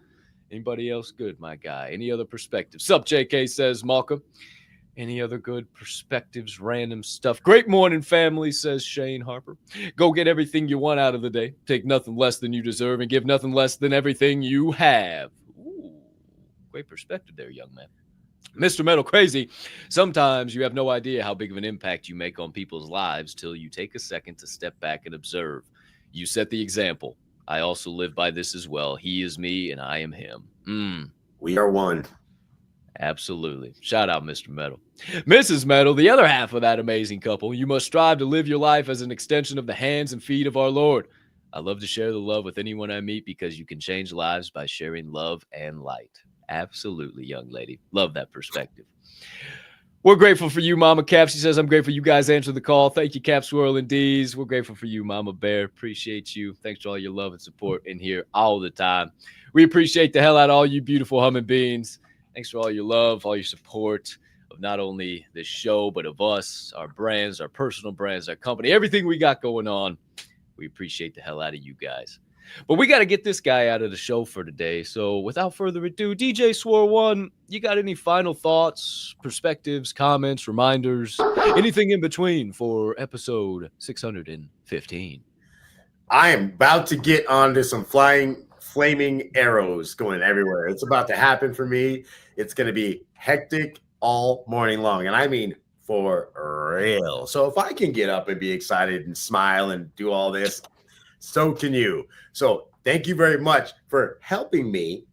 Speaker 1: Anybody else good, my guy? Any other perspectives? Sup, JK, says Malcolm. Any other good perspectives, random stuff? Great morning, family, says Shane Harper. Go get everything you want out of the day. Take nothing less than you deserve and give nothing less than everything you have. Ooh, great perspective there, young man. Mr. Metal Crazy, sometimes you have no idea how big of an impact you make on people's lives till you take a second to step back and observe. You set the example. I also live by this as well. He is me and I am him.
Speaker 3: We are one.
Speaker 1: Absolutely. Shout out, Mr. Metal. Mrs. Metal, the other half of that amazing couple. You must strive to live your life as an extension of the hands and feet of our Lord. I love to share the love with anyone I meet because you can change lives by sharing love and light. Absolutely, young lady. Love that perspective. We're grateful for you, Mama Cap. She says, I'm grateful you guys answered the call. Thank you, Capp Swirl and D's. We're grateful for you, Mama Bear. Appreciate you. Thanks for all your love and support in here all the time. We appreciate the hell out of all you beautiful humming beings. Thanks for all your love, all your support of not only this show, but of us, our brands, our personal brands, our company, everything we got going on. We appreciate the hell out of you guys. But we got to get this guy out of the show for today. So without further ado, DJ Swirl One, you got any final thoughts, perspectives, comments, reminders, anything in between for episode 615?
Speaker 3: I am about to get onto some flaming arrows going everywhere. It's about to happen for me. It's going to be hectic all morning long. And I mean, for real. So if I can get up and be excited and smile and do all this, so can you. So thank you very much for helping me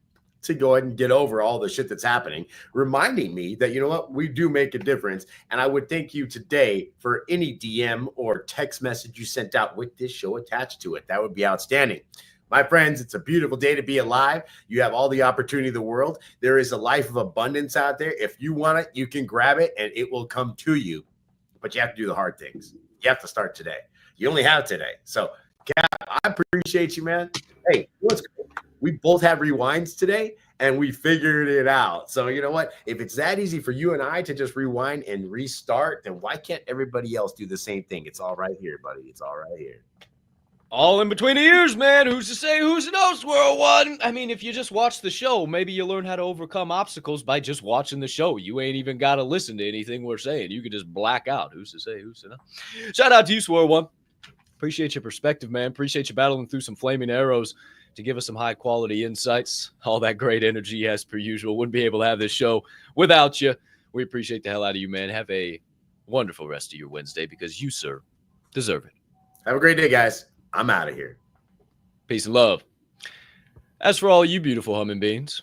Speaker 3: to go ahead and get over all the shit that's happening, reminding me that, you know what, we do make a difference. And I would thank you today for any DM or text message you sent out with this show attached to it. That would be outstanding. My friends, it's a beautiful day to be alive. You have all the opportunity in the world. There is a life of abundance out there. If you want it, you can grab it and it will come to you. But you have to do the hard things. You have to start today. You only have today. So, Cap, I appreciate you, man. Hey, what's great? We both have rewinds today and we figured it out. So, you know what? If it's that easy for you and I to just rewind and restart, then why can't everybody else do the same thing? It's all right here, buddy. It's all right here.
Speaker 1: All in between the ears, man. Who's to say, who's to know, Swirl One? I mean, if you just watch the show, maybe you learn how to overcome obstacles by just watching the show. You ain't even got to listen to anything we're saying. You can just black out. Who's to say, who's to know? Shout out to you, Swirl One. Appreciate your perspective, man. Appreciate you battling through some flaming arrows to give us some high-quality insights. All that great energy, as per usual. Wouldn't be able to have this show without you. We appreciate the hell out of you, man. Have a wonderful rest of your Wednesday because you, sir, deserve it.
Speaker 3: Have a great day, guys. I'm out of here.
Speaker 1: Peace and love. As for all you beautiful humming beings,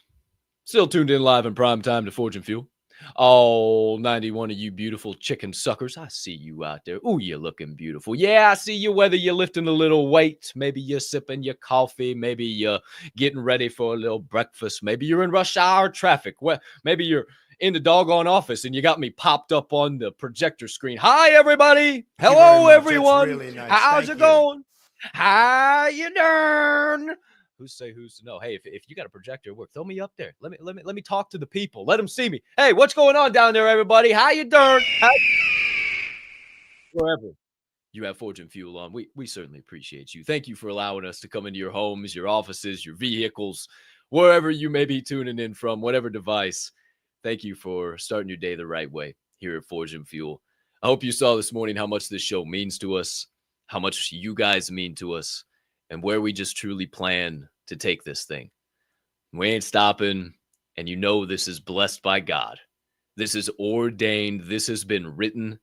Speaker 1: still tuned in live in prime time to Forge and Fuel. All 91 of you beautiful chicken suckers, I see you out there. Ooh, you're looking beautiful. Yeah, I see you whether you're lifting a little weight, maybe you're sipping your coffee, maybe you're getting ready for a little breakfast, maybe you're in rush hour traffic, maybe you're in the doggone office and you got me popped up on the projector screen. Hi, everybody. Hello, everyone.
Speaker 6: Really nice.
Speaker 1: How's
Speaker 6: Thank
Speaker 1: it
Speaker 6: you.
Speaker 1: going? How you doing? Who's to know? Hey, if you got a projector at work, throw me up there. Let me talk to the people. Let them see me. Hey, what's going on down there, everybody? How you doing? Wherever you have Forge and Fuel on, we certainly appreciate you. Thank you for allowing us to come into your homes, your offices, your vehicles, wherever you may be tuning in from, whatever device. Thank you for starting your day the right way here at Forge and Fuel. I hope you saw this morning how much this show means to us, how much you guys mean to us, and where we just truly plan to take this thing. We ain't stopping, and you know this is blessed by God. This is ordained. This has been written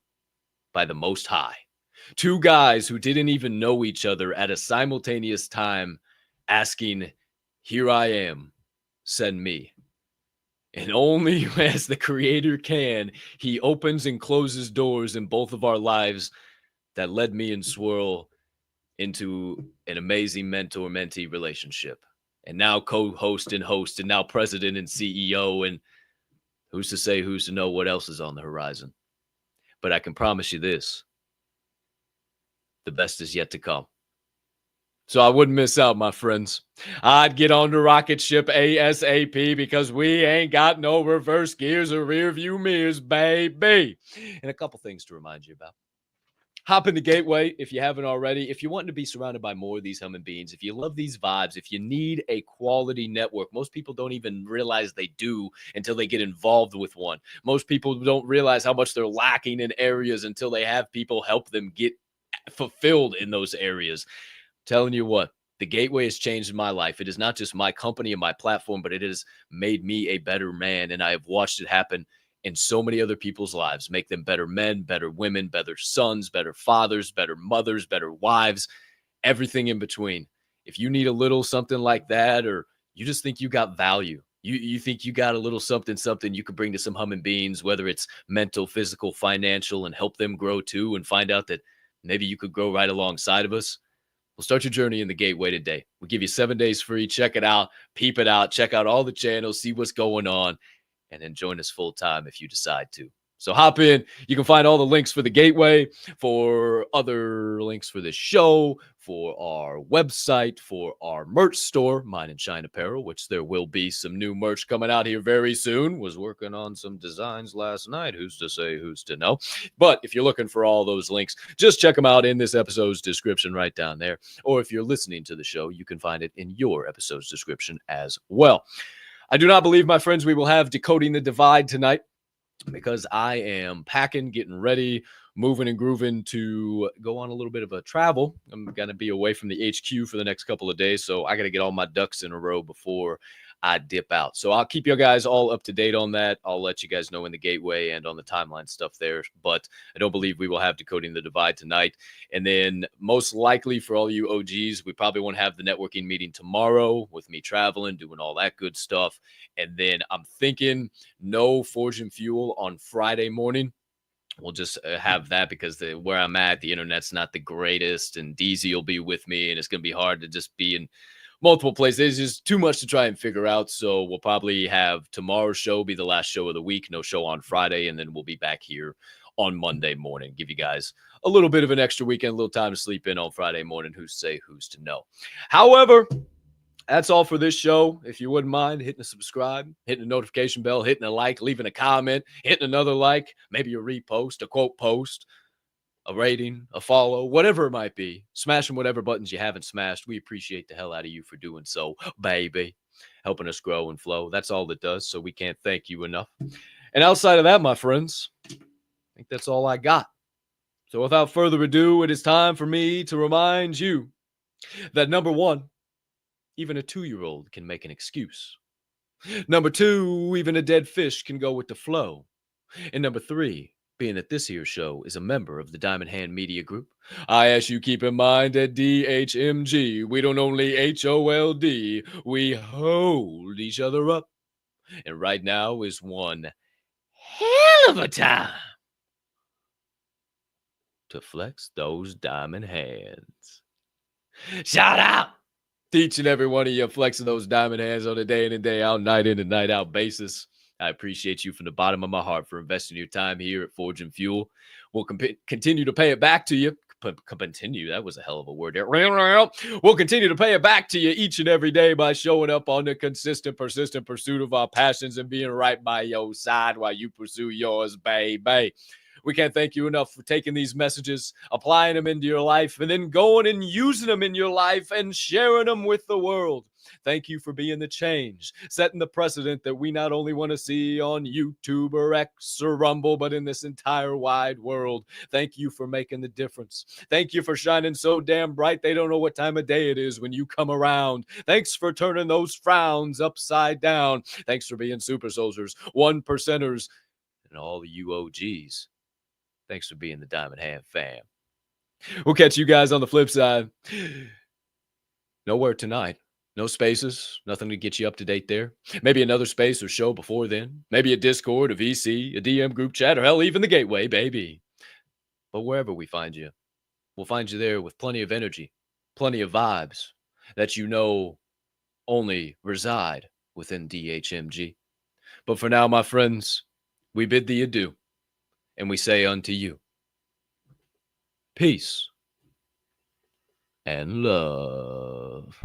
Speaker 1: by the Most High. Two guys who didn't even know each other at a simultaneous time asking, "Here I am, send me." And only as the Creator can, He opens and closes doors in both of our lives that led me and Swirl into an amazing mentor-mentee relationship. And now co-host and host, and now president and CEO, and who's to say, who's to know what else is on the horizon. But I can promise you this, the best is yet to come. So I wouldn't miss out, my friends. I'd get on the rocket ship ASAP because we ain't got no reverse gears or rear view mirrors, baby. And a couple things to remind you about. Hop in the gateway if you haven't already. If you're wanting to be surrounded by more of these humming beans, if you love these vibes, if you need a quality network, most people don't even realize they do until they get involved with one. Most people don't realize how much they're lacking in areas until they have people help them get fulfilled in those areas. Telling you what, the gateway has changed my life. It is not just my company and my platform, but it has made me a better man. And I have watched it happen in so many other people's lives, make them better men, better women, better sons, better fathers, better mothers, better wives, everything in between. If you need a little something like that, or you just think you got value, you think you got a little something you could bring to some humming beans, whether it's mental, physical, financial, and help them grow too, and find out that maybe you could grow right alongside of us. We'll start your journey in the gateway today. We'll give you 7 days free. Check it out, peep it out, check out all the channels, see what's going on, and then join us full time if you decide to. So hop in. You can find all the links for the gateway, for other links for this show, for our website, for our merch store, Mine and Shine Apparel, which there will be some new merch coming out here very soon. Was working on some designs last night. Who's to say, who's to know? But if you're looking for all those links, just check them out in this episode's description right down there. Or if you're listening to the show, you can find it in your episode's description as well. I do not believe, my friends, we will have Decoding the Divide tonight, because I am packing, getting ready, moving and grooving to go on a little bit of a travel. I'm going to be away from the HQ for the next couple of days, so I got to get all my ducks in a row before I dip out. So I'll keep you guys all up to date on that. I'll let you guys know in the gateway and on the timeline stuff there, but I don't believe we will have Decoding the Divide tonight. And then most likely for all you OGs, we probably won't have the networking meeting tomorrow with me traveling, doing all that good stuff. And then I'm thinking no Forge and Fuel on Friday morning. We'll just have that because where I'm at, the internet's not the greatest, and DZ will be with me, and it's going to be hard to just be in multiple places. There's just too much to try and figure out. So we'll probably have tomorrow's show be the last show of the week. No show on Friday. And then we'll be back here on Monday morning. Give you guys a little bit of an extra weekend, a little time to sleep in on Friday morning. Who's to say, who's to know? However, that's all for this show. If you wouldn't mind hitting a subscribe, hitting the notification bell, hitting a like, leaving a comment, hitting another like, maybe a repost, a quote post, a rating, a follow, whatever it might be. Smashing whatever buttons you haven't smashed. We appreciate the hell out of you for doing so, baby. Helping us grow and flow. That's all it does, so we can't thank you enough. And outside of that, my friends, I think that's all I got. So without further ado, it is time for me to remind you that number one, even a 2-year-old can make an excuse. Number two, even a dead fish can go with the flow. And number three, being that this here show is a member of the Diamond Hand Media Group, I ask you keep in mind at DHMG, we don't only HOLD, we hold each other up. And right now is one hell of a time to flex those diamond hands. Shout out to each and every one of you flexing those diamond hands on a day in and day out, night in and night out basis. I appreciate you from the bottom of my heart for investing your time here at Forge and Fuel. We'll continue to pay it back to you. Continue. That was a hell of a word there. We'll continue to pay it back to you each and every day by showing up on the consistent, persistent pursuit of our passions and being right by your side while you pursue yours, baby. We can't thank you enough for taking these messages, applying them into your life, and then going and using them in your life and sharing them with the world. Thank you for being the change, setting the precedent that we not only want to see on YouTube or X or Rumble, but in this entire wide world. Thank you for making the difference. Thank you for shining so damn bright they don't know what time of day it is when you come around. Thanks for turning those frowns upside down. Thanks for being super soldiers, 1%ers, and all the UOGs. Thanks for being the Diamond Hand fam. We'll catch you guys on the flip side. Nowhere tonight. No spaces. Nothing to get you up to date there. Maybe another space or show before then. Maybe a Discord, a VC, a DM group chat, or hell, even the Gateway, baby. But wherever we find you, we'll find you there with plenty of energy, plenty of vibes that you know only reside within DHMG. But for now, my friends, we bid thee adieu. And we say unto you, peace and love.